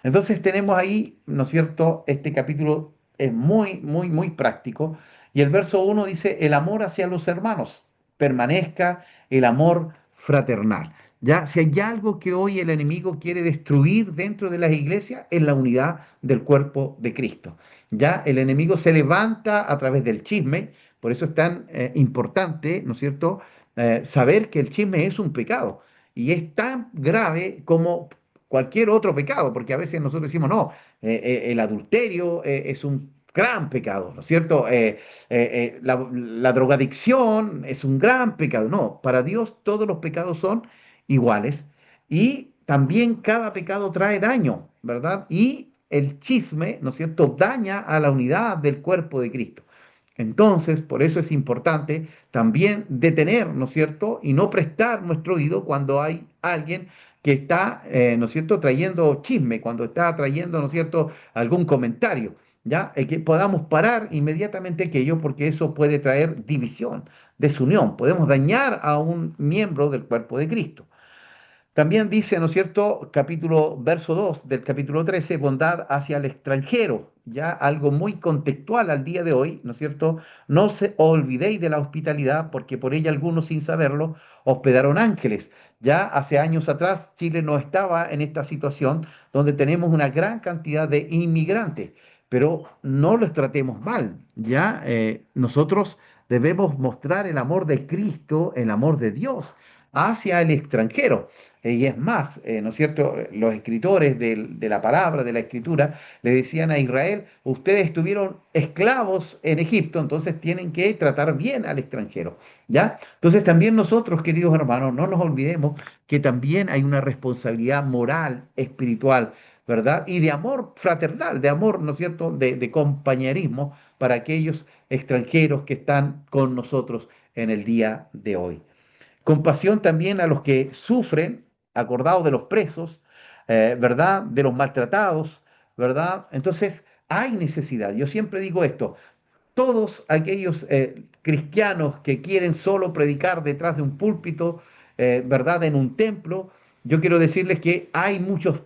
Entonces tenemos ahí, ¿no es cierto? Este capítulo es muy práctico. Y el verso 1 dice, el amor hacia los hermanos, permanezca el amor fraternal. Ya, si hay algo que hoy el enemigo quiere destruir dentro de las iglesias, es la unidad del cuerpo de Cristo. Ya, el enemigo se levanta a través del chisme, por eso es tan importante, ¿no es cierto?, saber que el chisme es un pecado y es tan grave como cualquier otro pecado, porque a veces nosotros decimos, no, el adulterio es un gran pecado, ¿no es cierto? La drogadicción es un gran pecado. No, para Dios todos los pecados son iguales y también cada pecado trae daño, ¿verdad? Y el chisme, ¿no es cierto?, daña a la unidad del cuerpo de Cristo. Entonces, por eso es importante también detener, ¿no es cierto?, y no prestar nuestro oído cuando hay alguien que está, ¿no es cierto?, trayendo chisme, cuando está trayendo, ¿no es cierto?, algún comentario, ¿ya? Que podamos parar inmediatamente aquello porque eso puede traer división, desunión, podemos dañar a un miembro del cuerpo de Cristo. También dice, ¿no es cierto?, verso 2 del capítulo 13, bondad hacia el extranjero, ya algo muy contextual al día de hoy, ¿no es cierto? No se olvidéis de la hospitalidad, porque por ella algunos sin saberlo hospedaron ángeles. Ya hace años atrás Chile no estaba en esta situación donde tenemos una gran cantidad de inmigrantes, pero no los tratemos mal, ya nosotros debemos mostrar el amor de Cristo, el amor de Dios hacia el extranjero. Y es más, ¿no es cierto? Los escritores de la palabra, de la escritura, le decían a Israel, ustedes estuvieron esclavos en Egipto, entonces tienen que tratar bien al extranjero, ¿ya? Entonces también nosotros, queridos hermanos, no nos olvidemos que también hay una responsabilidad moral, espiritual, ¿verdad? Y de amor fraternal, de amor, ¿no es cierto?, de compañerismo para aquellos extranjeros que están con nosotros en el día de hoy. Compasión también a los que sufren, acordado de los presos, ¿verdad? De los maltratados, ¿verdad? Entonces, hay necesidad. Yo siempre digo esto, todos aquellos cristianos que quieren solo predicar detrás de un púlpito, ¿verdad? En un templo, yo quiero decirles que hay muchos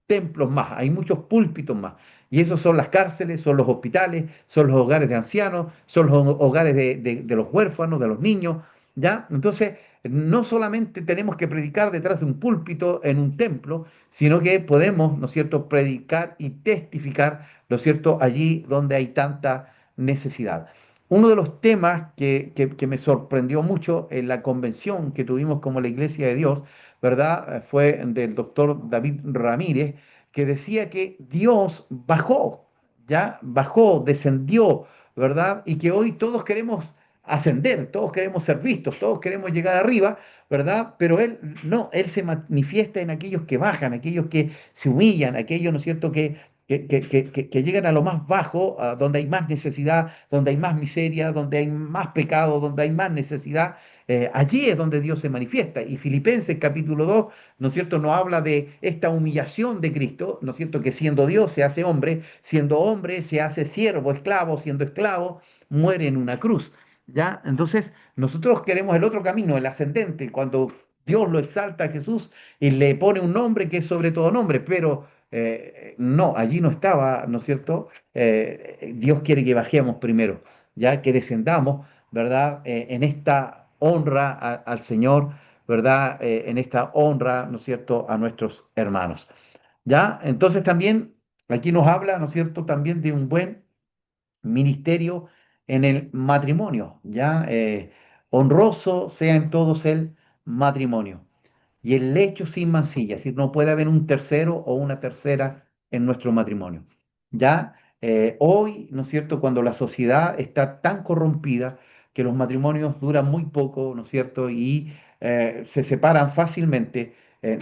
templos más, hay muchos púlpitos más. Y esos son las cárceles, son los hospitales, son los hogares de ancianos, son los hogares de los huérfanos, de los niños, ¿ya? Entonces, no solamente tenemos que predicar detrás de un púlpito en un templo, sino que podemos, ¿no es cierto?, predicar y testificar, ¿no es cierto?, allí donde hay tanta necesidad. Uno de los temas que me sorprendió mucho en la convención que tuvimos como la Iglesia de Dios, ¿verdad? Fue del doctor David Ramírez, que decía que Dios bajó, ya bajó, descendió, ¿verdad? Y que hoy todos queremos ascender, todos queremos ser vistos, todos queremos llegar arriba, ¿verdad? Pero Él no, Él se manifiesta en aquellos que bajan, aquellos que se humillan, aquellos, ¿no es cierto?, que que llegan a lo más bajo, donde hay más necesidad, donde hay más miseria, donde hay más pecado, donde hay más necesidad. Allí es donde Dios se manifiesta. Y Filipenses capítulo 2, ¿no es cierto?, nos habla de esta humillación de Cristo, ¿no es cierto?, que siendo Dios se hace hombre, siendo hombre se hace siervo, esclavo, siendo esclavo, muere en una cruz. ¿Ya? Entonces, nosotros queremos el otro camino, el ascendente, cuando Dios lo exalta a Jesús y le pone un nombre que es sobre todo nombre, pero no, allí no estaba, ¿no es cierto? Dios quiere que bajemos primero, ya que descendamos, ¿verdad? En esta honra al Señor, ¿verdad? En esta honra, ¿no es cierto?, a nuestros hermanos. ¿Ya? Entonces también aquí nos habla, ¿no es cierto?, también de un buen ministerio en el matrimonio, ¿ya? Honroso sea en todos el matrimonio y el lecho sin mancilla, es decir, no puede haber un tercero o una tercera en nuestro matrimonio, ¿ya? Hoy, ¿no es cierto?, cuando la sociedad está tan corrompida que los matrimonios duran muy poco, ¿no es cierto?, y se separan fácilmente,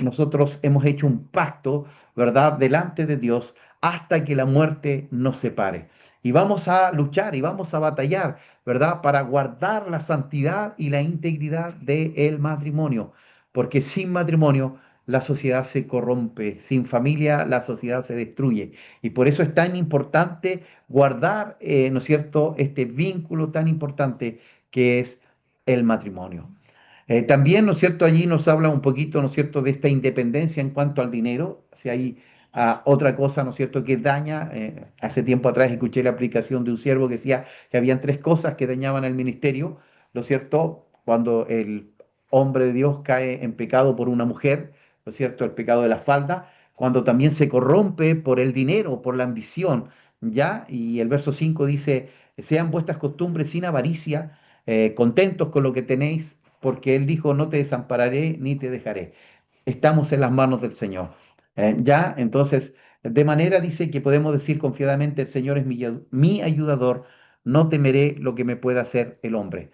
nosotros hemos hecho un pacto, ¿verdad?, delante de Dios hasta que la muerte nos separe. Y vamos a luchar y vamos a batallar, ¿verdad? Para guardar la santidad y la integridad del matrimonio. Porque sin matrimonio la sociedad se corrompe, sin familia la sociedad se destruye. Y por eso es tan importante guardar, ¿no es cierto?, este vínculo tan importante que es el matrimonio. También, ¿no es cierto?, allí nos habla un poquito, ¿no es cierto?, de esta independencia en cuanto al dinero. Si hay otra cosa, ¿no es cierto?, que daña. Hace tiempo atrás escuché la aplicación de un siervo que decía que habían tres cosas que dañaban al ministerio, ¿no es cierto? Cuando el hombre de Dios cae en pecado por una mujer, ¿no es cierto?, el pecado de la falda, cuando también se corrompe por el dinero, por la ambición, ¿ya? Y el verso 5 dice, sean vuestras costumbres sin avaricia, contentos con lo que tenéis, porque Él dijo, no te desampararé ni te dejaré. Estamos en las manos del Señor. Ya, entonces, de manera dice que podemos decir confiadamente, el Señor es mi ayudador, no temeré lo que me pueda hacer el hombre.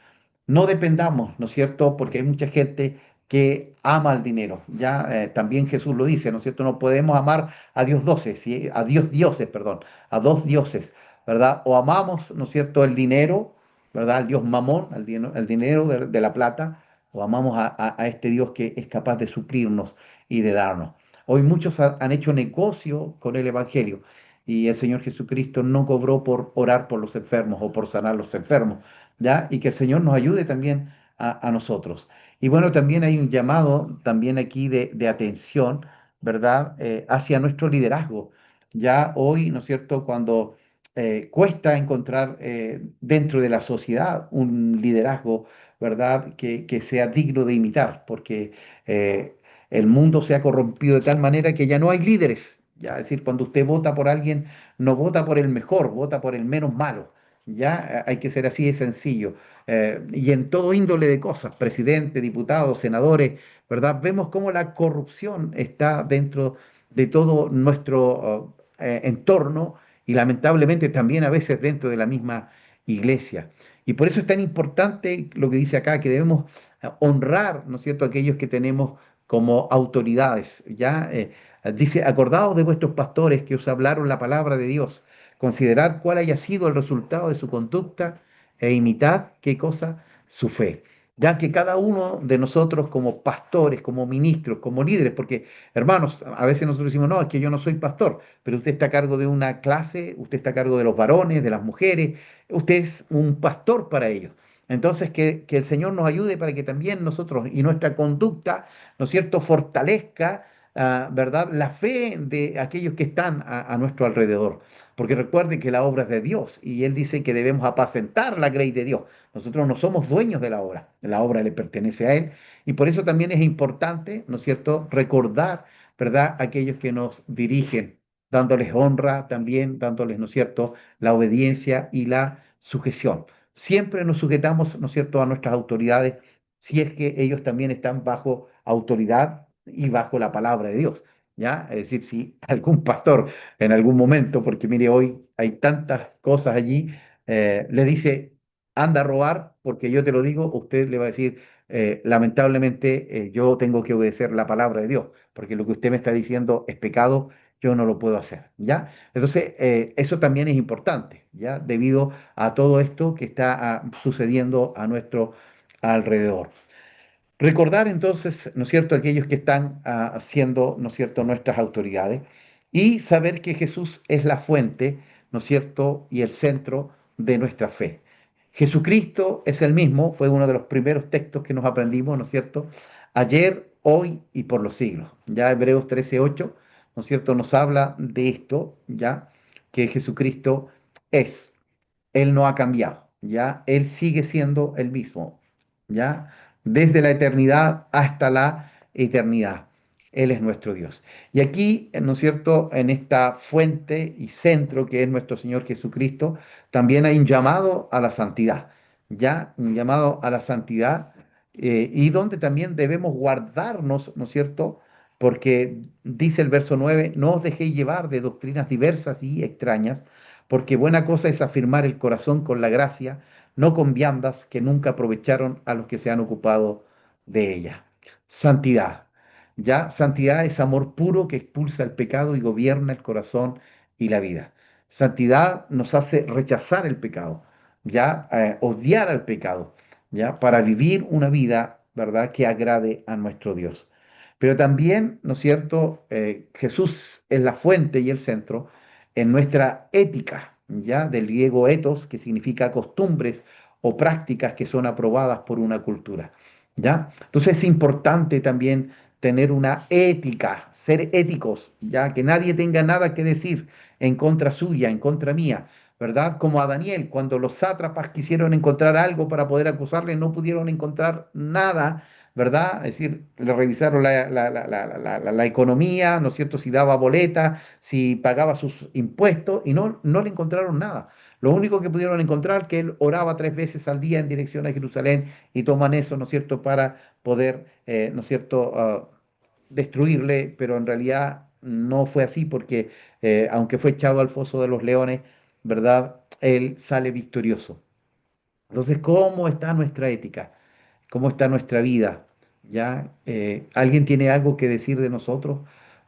No dependamos, ¿no es cierto? Porque hay mucha gente que ama el dinero. Ya también Jesús lo dice, ¿no es cierto? No podemos amar a Dios doce, ¿sí? A Dios dioses, perdón, a dos dioses, ¿verdad? O amamos, ¿no es cierto?, el dinero, ¿verdad? Al Dios Mamón, al dinero de la plata, o amamos a este Dios que es capaz de suplirnos y de darnos. Hoy muchos han hecho negocio con el Evangelio y el Señor Jesucristo no cobró por orar por los enfermos o por sanar los enfermos, ¿ya? Y que el Señor nos ayude también a nosotros. Y bueno, también hay un llamado también aquí de atención, ¿verdad? Hacia nuestro liderazgo. Ya hoy, ¿no es cierto?, cuando cuesta encontrar dentro de la sociedad un liderazgo, ¿verdad?, que sea digno de imitar, porque el mundo se ha corrompido de tal manera que ya no hay líderes. Ya, es decir, cuando usted vota por alguien, no vota por el mejor, vota por el menos malo. Ya hay que ser así de sencillo. Y en todo índole de cosas, presidente, diputados, senadores, ¿verdad? Vemos cómo la corrupción está dentro de todo nuestro entorno y lamentablemente también a veces dentro de la misma iglesia. Y por eso es tan importante lo que dice acá, que debemos honrar, ¿no es cierto?, a aquellos que tenemos como autoridades. Ya dice, acordaos de vuestros pastores que os hablaron la palabra de Dios. Considerad cuál haya sido el resultado de su conducta e imitad, ¿qué cosa? Su fe. Ya que cada uno de nosotros como pastores, como ministros, como líderes, porque hermanos, a veces nosotros decimos, no, es que yo no soy pastor, pero usted está a cargo de una clase, usted está a cargo de los varones, de las mujeres, usted es un pastor para ellos. Entonces, que el Señor nos ayude para que también nosotros y nuestra conducta, ¿no es cierto?, fortalezca, ¿verdad?, la fe de aquellos que están a nuestro alrededor. Porque recuerden que la obra es de Dios y Él dice que debemos apacentar la grey de Dios. Nosotros no somos dueños de la obra le pertenece a Él. Y por eso también es importante, ¿no es cierto?, recordar, ¿verdad?, aquellos que nos dirigen, dándoles honra también, dándoles, ¿no es cierto?, la obediencia y la sujeción. Siempre nos sujetamos, ¿no es cierto?, a nuestras autoridades si es que ellos también están bajo autoridad y bajo la palabra de Dios. ¿Ya? Es decir, si algún pastor en algún momento, porque mire, hoy hay tantas cosas allí, le dice, anda a robar, porque yo te lo digo, usted le va a decir, lamentablemente yo tengo que obedecer la palabra de Dios, porque lo que usted me está diciendo es pecado yo no lo puedo hacer, ¿ya? Entonces, eso también es importante, ¿ya? Debido a todo esto que está sucediendo a nuestro alrededor. Recordar entonces, ¿no es cierto?, aquellos que están siendo, ¿no es cierto?, nuestras autoridades y saber que Jesús es la fuente, ¿no es cierto?, y el centro de nuestra fe. Jesucristo es el mismo, fue uno de los primeros textos que nos aprendimos, ¿no es cierto?, ayer, hoy y por los siglos. Ya Hebreos 13:8, ¿no es cierto?, nos habla de esto, ya que Jesucristo es. Él no ha cambiado, ¿ya? Él sigue siendo el mismo, ¿ya? Desde la eternidad hasta la eternidad. Él es nuestro Dios. Y aquí, ¿no es cierto?, en esta fuente y centro que es nuestro Señor Jesucristo, también hay un llamado a la santidad, ¿ya? Un llamado a la santidad y donde también debemos guardarnos, ¿no es cierto? Porque dice el verso 9: no os dejéis llevar de doctrinas diversas y extrañas, porque buena cosa es afirmar el corazón con la gracia, no con viandas que nunca aprovecharon a los que se han ocupado de ella. Santidad. Ya, santidad es amor puro que expulsa el pecado y gobierna el corazón y la vida. Santidad nos hace rechazar el pecado, ya, odiar al pecado, ya, para vivir una vida, ¿verdad?, que agrade a nuestro Dios. Pero también, ¿no es cierto?, Jesús es la fuente y el centro en nuestra ética, ya, del griego ethos, que significa costumbres o prácticas que son aprobadas por una cultura, ya. Entonces es importante también tener una ética, ser éticos, ya, que nadie tenga nada que decir en contra suya, en contra mía, ¿verdad? Como a Daniel, cuando los sátrapas quisieron encontrar algo para poder acusarle, no pudieron encontrar nada, ¿verdad? Es decir, le revisaron la economía, ¿no es cierto? Si daba boleta, si pagaba sus impuestos, y no le encontraron nada. Lo único que pudieron encontrar que él oraba 3 veces al día en dirección a Jerusalén y toman eso, ¿no es cierto?, para poder, ¿no es cierto?, destruirle, pero en realidad no fue así porque aunque fue echado al foso de los leones, ¿verdad? Él sale victorioso. Entonces, ¿cómo está nuestra ética? ¿Cómo está nuestra vida? ¿Ya? ¿Alguien tiene algo que decir de nosotros?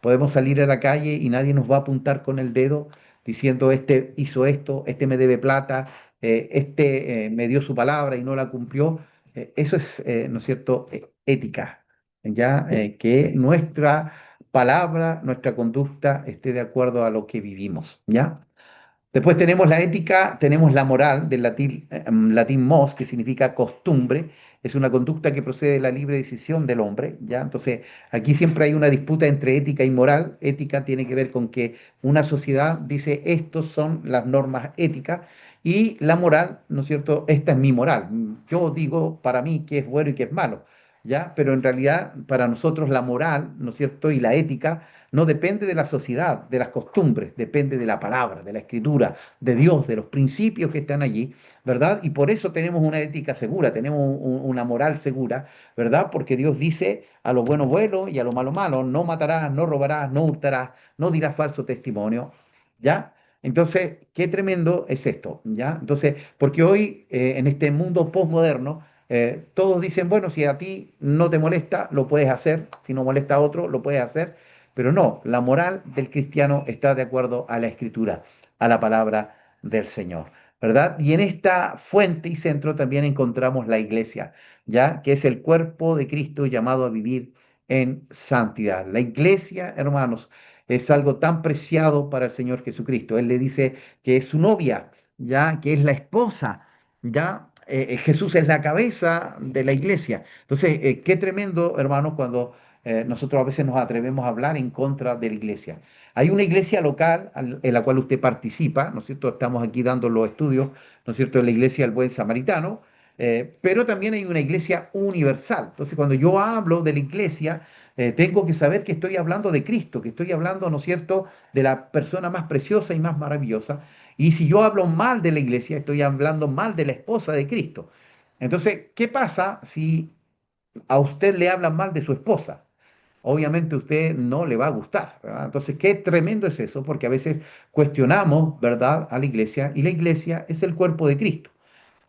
Podemos salir a la calle y nadie nos va a apuntar con el dedo diciendo: este hizo esto, este me debe plata, este me dio su palabra y no la cumplió. Eso es, ¿no es cierto?, ética, ¿ya? Que nuestra palabra, nuestra conducta esté de acuerdo a lo que vivimos, ¿ya? Después tenemos la ética, tenemos la moral, del latín mos, que significa costumbre. Es una conducta que procede de la libre decisión del hombre, ¿ya? Entonces, aquí siempre hay una disputa entre ética y moral. Ética tiene que ver con que una sociedad dice: estos son las normas éticas, y la moral, ¿no es cierto? Esta es mi moral. Yo digo para mí qué es bueno y qué es malo, ¿ya? Pero en realidad, para nosotros la moral, ¿no es cierto?, y la ética no depende de la sociedad, de las costumbres, depende de la palabra, de la escritura, de Dios, de los principios que están allí, ¿verdad? Y por eso tenemos una ética segura, tenemos una moral segura, ¿verdad? Porque Dios dice: a lo bueno bueno y a lo malo malo: no matarás, no robarás, no hurtarás, no dirás falso testimonio, ¿ya? Entonces, qué tremendo es esto, ¿ya? Entonces, porque hoy, en este mundo postmoderno, todos dicen: bueno, si a ti no te molesta, lo puedes hacer; si no molesta a otro, lo puedes hacer. Pero no, la moral del cristiano está de acuerdo a la escritura, a la palabra del Señor, ¿verdad? Y en esta fuente y centro también encontramos la iglesia, ¿ya? Que es el cuerpo de Cristo llamado a vivir en santidad. La iglesia, hermanos, es algo tan preciado para el Señor Jesucristo. Él le dice que es su novia, ¿ya? Que es la esposa, ¿ya? Jesús es la cabeza de la iglesia. Entonces, qué tremendo, hermanos, cuando nosotros a veces nos atrevemos a hablar en contra de la iglesia. Hay una iglesia local en la cual usted participa, ¿no es cierto? Estamos aquí dando los estudios, ¿no es cierto?, de la iglesia del Buen Samaritano, pero también hay una iglesia universal. Entonces, cuando yo hablo de la iglesia, tengo que saber que estoy hablando de Cristo, que estoy hablando, ¿no es cierto?, de la persona más preciosa y más maravillosa. Y si yo hablo mal de la iglesia, estoy hablando mal de la esposa de Cristo. Entonces, ¿qué pasa si a usted le hablan mal de su esposa? Obviamente a usted no le va a gustar, ¿verdad? Entonces, qué tremendo es eso, porque a veces cuestionamos, ¿verdad?, a la iglesia, y la iglesia es el cuerpo de Cristo.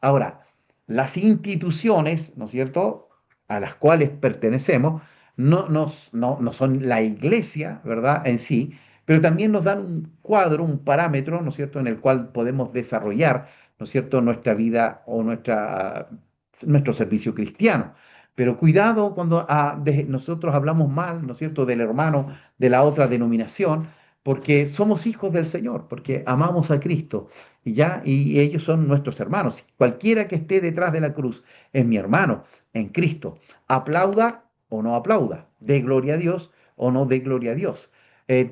Ahora, las instituciones, ¿no es cierto?, a las cuales pertenecemos, no son la iglesia, ¿verdad?, en sí, pero también nos dan un cuadro, un parámetro, ¿no es cierto?, en el cual podemos desarrollar, ¿no es cierto?, nuestra vida o nuestro servicio cristiano. Pero cuidado cuando nosotros hablamos mal, ¿no es cierto?, del hermano de la otra denominación, porque somos hijos del Señor, porque amamos a Cristo, y ya, y ellos son nuestros hermanos. Cualquiera que esté detrás de la cruz es mi hermano en Cristo. Aplauda o no aplauda, dé gloria a Dios o no dé gloria a Dios.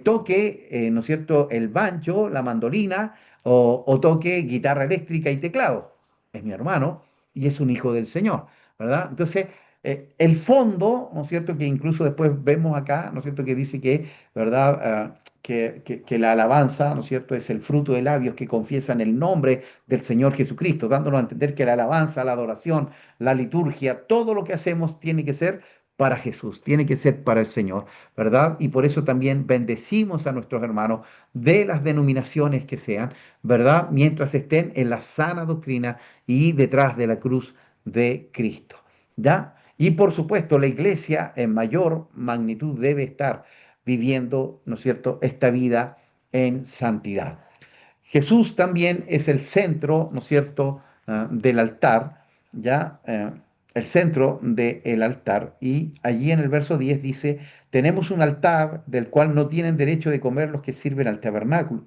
Toque, ¿no es cierto?, el banjo, la mandolina, o toque guitarra eléctrica y teclado. Es mi hermano y es un hijo del Señor, ¿verdad? Entonces, el fondo, ¿no es cierto?, que incluso después vemos acá, ¿no es cierto?, que dice que, ¿verdad? Que la alabanza, ¿no es cierto?, es el fruto de labios que confiesan el nombre del Señor Jesucristo, dándonos a entender que la alabanza, la adoración, la liturgia, todo lo que hacemos tiene que ser para Jesús, tiene que ser para el Señor, ¿verdad? Y por eso también bendecimos a nuestros hermanos de las denominaciones que sean, ¿verdad? Mientras estén en la sana doctrina y detrás de la cruz de Cristo, ¿ya? Y por supuesto, la iglesia en mayor magnitud debe estar viviendo, ¿no es cierto?, esta vida en santidad. Jesús también es el centro, ¿no es cierto?, del altar, ¿ya? El centro del altar. Y allí en el verso 10 dice, tenemos un altar del cual no tienen derecho de comer los que sirven al tabernáculo,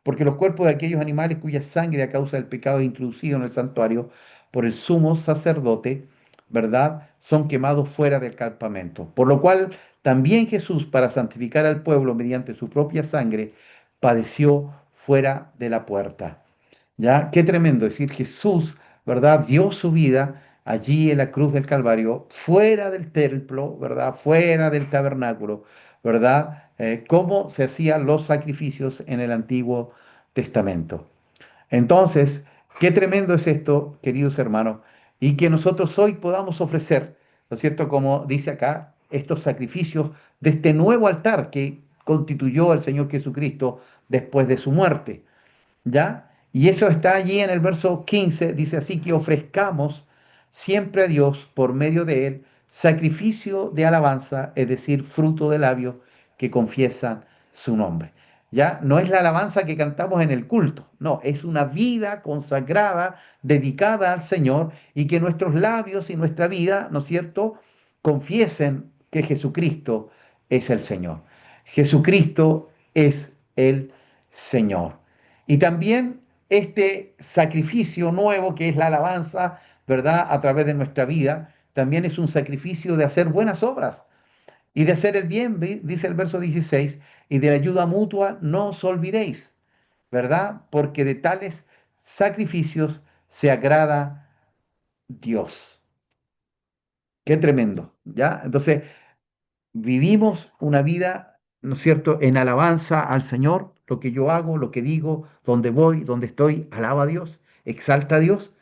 porque los cuerpos de aquellos animales cuya sangre a causa del pecado es introducido en el santuario por el sumo sacerdote, ¿verdad? Son quemados fuera del campamento. Por lo cual también Jesús, para santificar al pueblo mediante su propia sangre, padeció fuera de la puerta. ¿Ya? Qué tremendo. Es decir, Jesús, ¿verdad? Dio su vida allí en la cruz del Calvario, fuera del templo, ¿verdad? Fuera del tabernáculo, ¿verdad? Cómo se hacían los sacrificios en el Antiguo Testamento. Entonces, qué tremendo es esto, queridos hermanos, y que nosotros hoy podamos ofrecer, ¿no es cierto? Como dice acá, estos sacrificios de este nuevo altar que constituyó el Señor Jesucristo después de su muerte. ¿Ya? Y eso está allí en el verso 15, dice así que ofrezcamos siempre a Dios por medio de él sacrificio de alabanza, es decir, fruto de labios que confiesan su nombre. Ya no es la alabanza que cantamos en el culto, no, es una vida consagrada, dedicada al Señor y que nuestros labios y nuestra vida, ¿no es cierto?, confiesen que Jesucristo es el Señor. Jesucristo es el Señor. Y también este sacrificio nuevo que es la alabanza, ¿verdad? A través de nuestra vida, también es un sacrificio de hacer buenas obras y de hacer el bien, dice el verso 16, y de ayuda mutua no os olvidéis, ¿verdad? Porque de tales sacrificios se agrada Dios. Qué tremendo, ¿ya? Entonces, vivimos una vida, ¿no es cierto?, en alabanza al Señor, lo que yo hago, lo que digo, donde voy, donde estoy, alaba a Dios, exalta a Dios,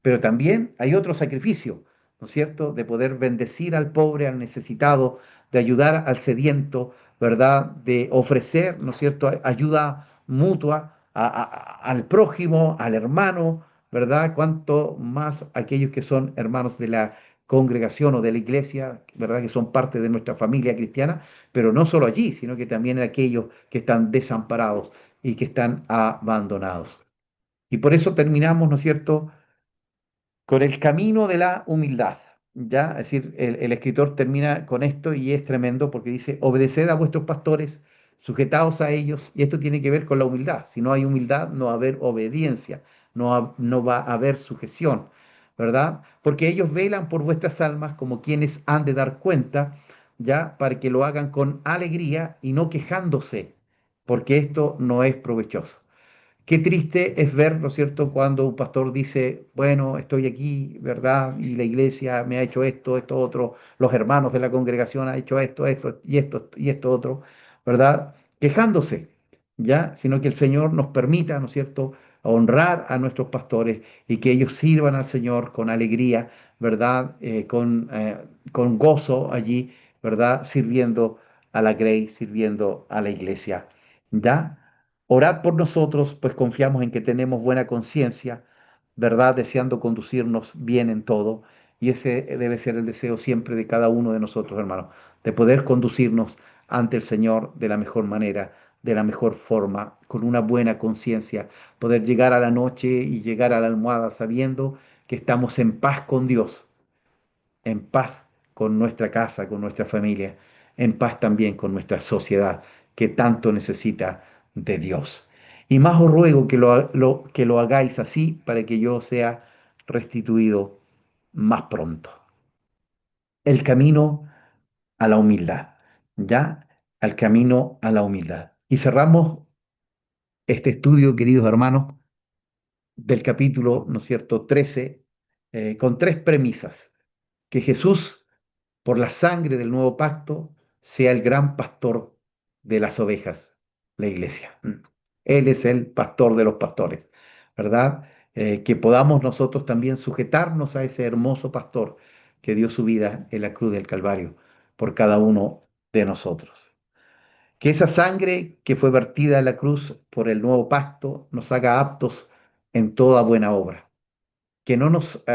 pero también hay otro sacrificio, ¿no es cierto?, de poder bendecir al pobre, al necesitado, de ayudar al sediento, ¿verdad?, de ofrecer, ¿no es cierto?, ayuda mutua al prójimo, al hermano, ¿verdad? Cuanto más aquellos que son hermanos de la congregación o de la iglesia, ¿verdad? Que son parte de nuestra familia cristiana, pero no solo allí, sino que también en aquellos que están desamparados y que están abandonados. Y por eso terminamos, ¿no es cierto?, con el camino de la humildad. ¿Ya? Es decir, el escritor termina con esto y es tremendo porque dice, obedeced a vuestros pastores, sujetaos a ellos, y esto tiene que ver con la humildad. Si no hay humildad, no va a haber obediencia, no va a haber sujeción, ¿verdad? Porque ellos velan por vuestras almas como quienes han de dar cuenta, ¿ya? Para que lo hagan con alegría y no quejándose, porque esto no es provechoso. Qué triste es ver, ¿no es cierto?, cuando un pastor dice, bueno, estoy aquí, ¿verdad? Y la iglesia me ha hecho esto, esto otro, los hermanos de la congregación han hecho esto y esto otro, ¿verdad? Quejándose, ¿ya? Sino que el Señor nos permita, ¿no es cierto?, honrar a nuestros pastores y que ellos sirvan al Señor con alegría, ¿verdad? Con gozo allí, ¿verdad? Sirviendo a la Grey, sirviendo a la iglesia, ¿ya? Orad por nosotros, pues confiamos en que tenemos buena conciencia, ¿verdad? Deseando conducirnos bien en todo. Y ese debe ser el deseo siempre de cada uno de nosotros, hermanos, de poder conducirnos ante el Señor de la mejor manera, de la mejor forma, con una buena conciencia, poder llegar a la noche y llegar a la almohada sabiendo que estamos en paz con Dios, en paz con nuestra casa, con nuestra familia, en paz también con nuestra sociedad, que tanto necesita de Dios. Y más os ruego que lo hagáis así para que yo sea restituido más pronto. El camino a la humildad, ¿ya? Al camino a la humildad. Y cerramos este estudio, queridos hermanos, del capítulo, ¿no es cierto?, 13, con tres premisas. Que Jesús, por la sangre del nuevo pacto, sea el gran pastor de las ovejas, la iglesia. Él es el pastor de los pastores, ¿verdad? Que podamos nosotros también sujetarnos a ese hermoso pastor que dio su vida en la cruz del Calvario por cada uno de nosotros. Que esa sangre que fue vertida en la cruz por el nuevo pacto nos haga aptos en toda buena obra. Que no nos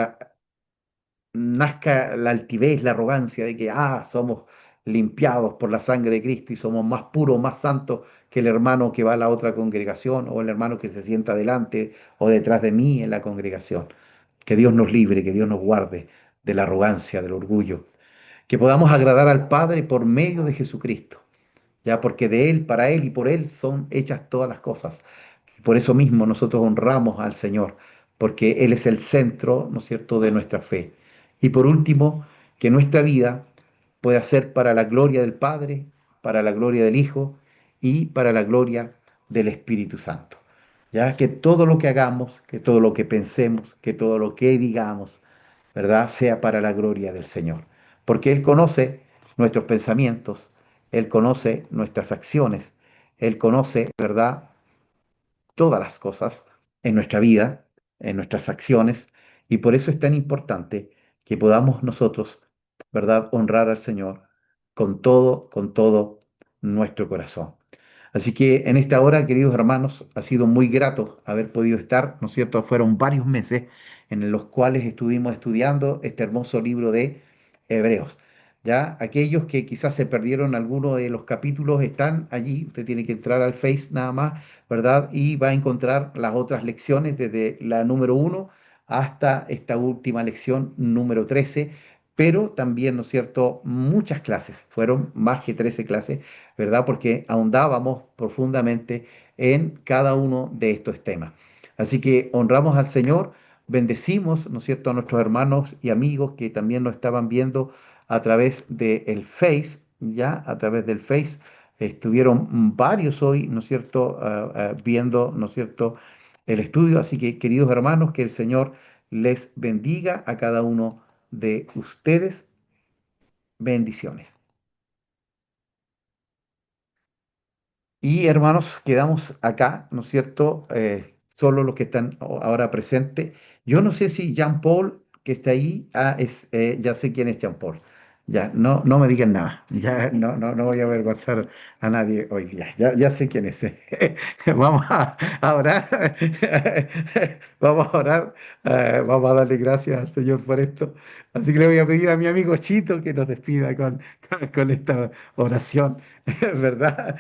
nazca la altivez, la arrogancia de que, somos limpiados por la sangre de Cristo y somos más puros, más santos que el hermano que va a la otra congregación o el hermano que se sienta delante o detrás de mí en la congregación. Que Dios nos libre, que Dios nos guarde de la arrogancia, del orgullo. Que podamos agradar al Padre por medio de Jesucristo, ya porque de Él, para Él y por Él son hechas todas las cosas. Por eso mismo nosotros honramos al Señor, porque Él es el centro, ¿no es cierto?, de nuestra fe. Y por último, que nuestra vida pueda ser para la gloria del Padre, para la gloria del Hijo y para la gloria del Espíritu Santo. Ya que todo lo que hagamos, que todo lo que pensemos, que todo lo que digamos, ¿verdad?, sea para la gloria del Señor. Porque Él conoce nuestros pensamientos, Él conoce nuestras acciones, Él conoce, ¿verdad?, todas las cosas en nuestra vida, en nuestras acciones, y por eso es tan importante que podamos nosotros, ¿verdad?, honrar al Señor con todo nuestro corazón. Así que en esta hora, queridos hermanos, ha sido muy grato haber podido estar, ¿no es cierto? Fueron varios meses en los cuales estuvimos estudiando este hermoso libro de Hebreos. Ya aquellos que quizás se perdieron alguno de los capítulos están allí, usted tiene que entrar al Face nada más, ¿verdad? Y va a encontrar las otras lecciones desde la número 1 hasta esta última lección número 13, pero también, ¿no es cierto?, muchas clases, fueron más que 13 clases, ¿verdad? Porque ahondábamos profundamente en cada uno de estos temas. Así que honramos al Señor, bendecimos, ¿no es cierto?, a nuestros hermanos y amigos que también nos estaban viendo a través del Face, ya a través del Face. Estuvieron varios hoy, ¿no es cierto?, viendo, ¿no es cierto?, el estudio. Así que, queridos hermanos, que el Señor les bendiga a cada uno de ustedes. Bendiciones. Y hermanos, quedamos acá, ¿no es cierto? Solo los que están ahora presentes. Yo no sé si Jean Paul, que está ahí, ya sé quién es Jean Paul. Ya, no me digan nada. Ya, no voy a avergonzar a nadie hoy día. Ya sé quién es. Vamos a orar. Vamos a orar. Vamos a darle gracias al Señor por esto. Así que le voy a pedir a mi amigo Chito que nos despida con esta oración, ¿verdad?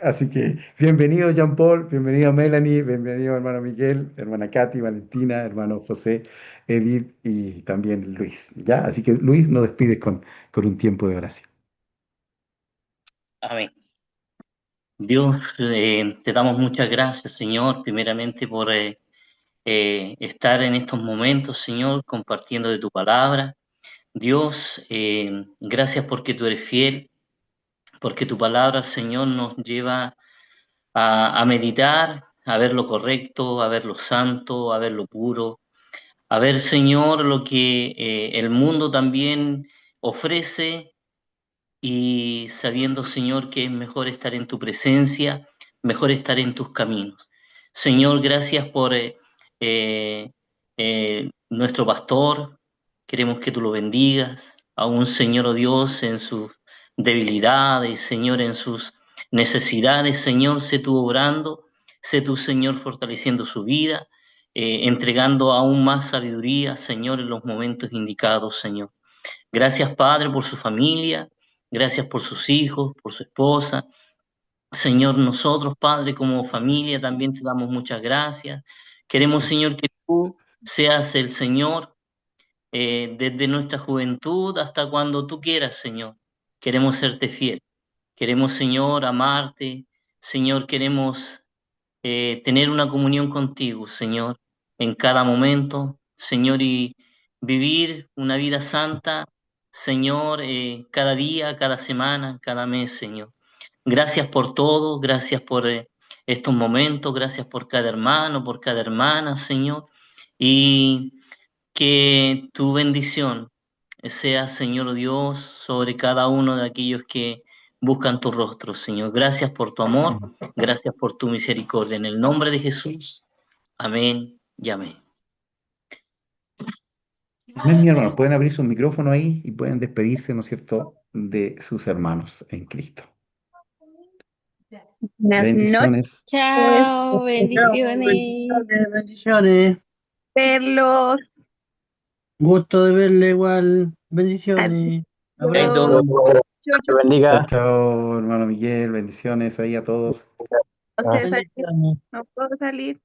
Así que bienvenido Jean Paul, bienvenido Melanie, bienvenido hermano Miguel, hermana Katy, Valentina, hermano José, Edith y también Luis. ¿Ya? Así que Luis nos despide con un tiempo de oración. Amén. Dios, te damos muchas gracias, Señor, primeramente por estar en estos momentos, Señor, compartiendo de tu palabra. Dios, gracias porque tú eres fiel, porque tu palabra, Señor, nos lleva a meditar, a ver lo correcto, a ver lo santo, a ver lo puro, a ver, Señor, lo que el mundo también ofrece y sabiendo, Señor, que es mejor estar en tu presencia, mejor estar en tus caminos. Señor, gracias por nuestro pastor, queremos que tú lo bendigas, aún, Señor, oh Dios, en sus debilidades, Señor, en sus necesidades, Señor, sé tú obrando, sé tú, Señor, fortaleciendo su vida, entregando aún más sabiduría, Señor, en los momentos indicados, Señor. Gracias, Padre, por su familia, gracias por sus hijos, por su esposa. Señor, nosotros, Padre, como familia, también te damos muchas gracias. Queremos, Señor, que tú seas el Señor desde nuestra juventud hasta cuando tú quieras, Señor. Queremos serte fiel. Queremos, Señor, amarte. Señor, queremos tener una comunión contigo, Señor, en cada momento, Señor, y vivir una vida santa, Señor, cada día, cada semana, cada mes, Señor. Gracias por todo, gracias por estos momentos, gracias por cada hermano, por cada hermana, Señor, y que tu bendición sea, Señor Dios, sobre cada uno de aquellos que buscan tu rostro, Señor. Gracias por tu amor, gracias por tu misericordia. En el nombre de Jesús. Amén y amén. Amén, mi hermano. Pueden abrir su micrófono ahí y pueden despedirse, ¿no es cierto?, de sus hermanos en Cristo. Buenas noches, Bendiciones. Chao, espero Chao, bendiciones. bendiciones, bendiciones. verlos. Gusto de verle igual. Bendiciones. Adiós. Abrazo. Chau, Te chau. Chao, bendiga. chao, hermano Miguel. Bendiciones ahí a todos. No sé salir, Bendiciones. no puedo salir.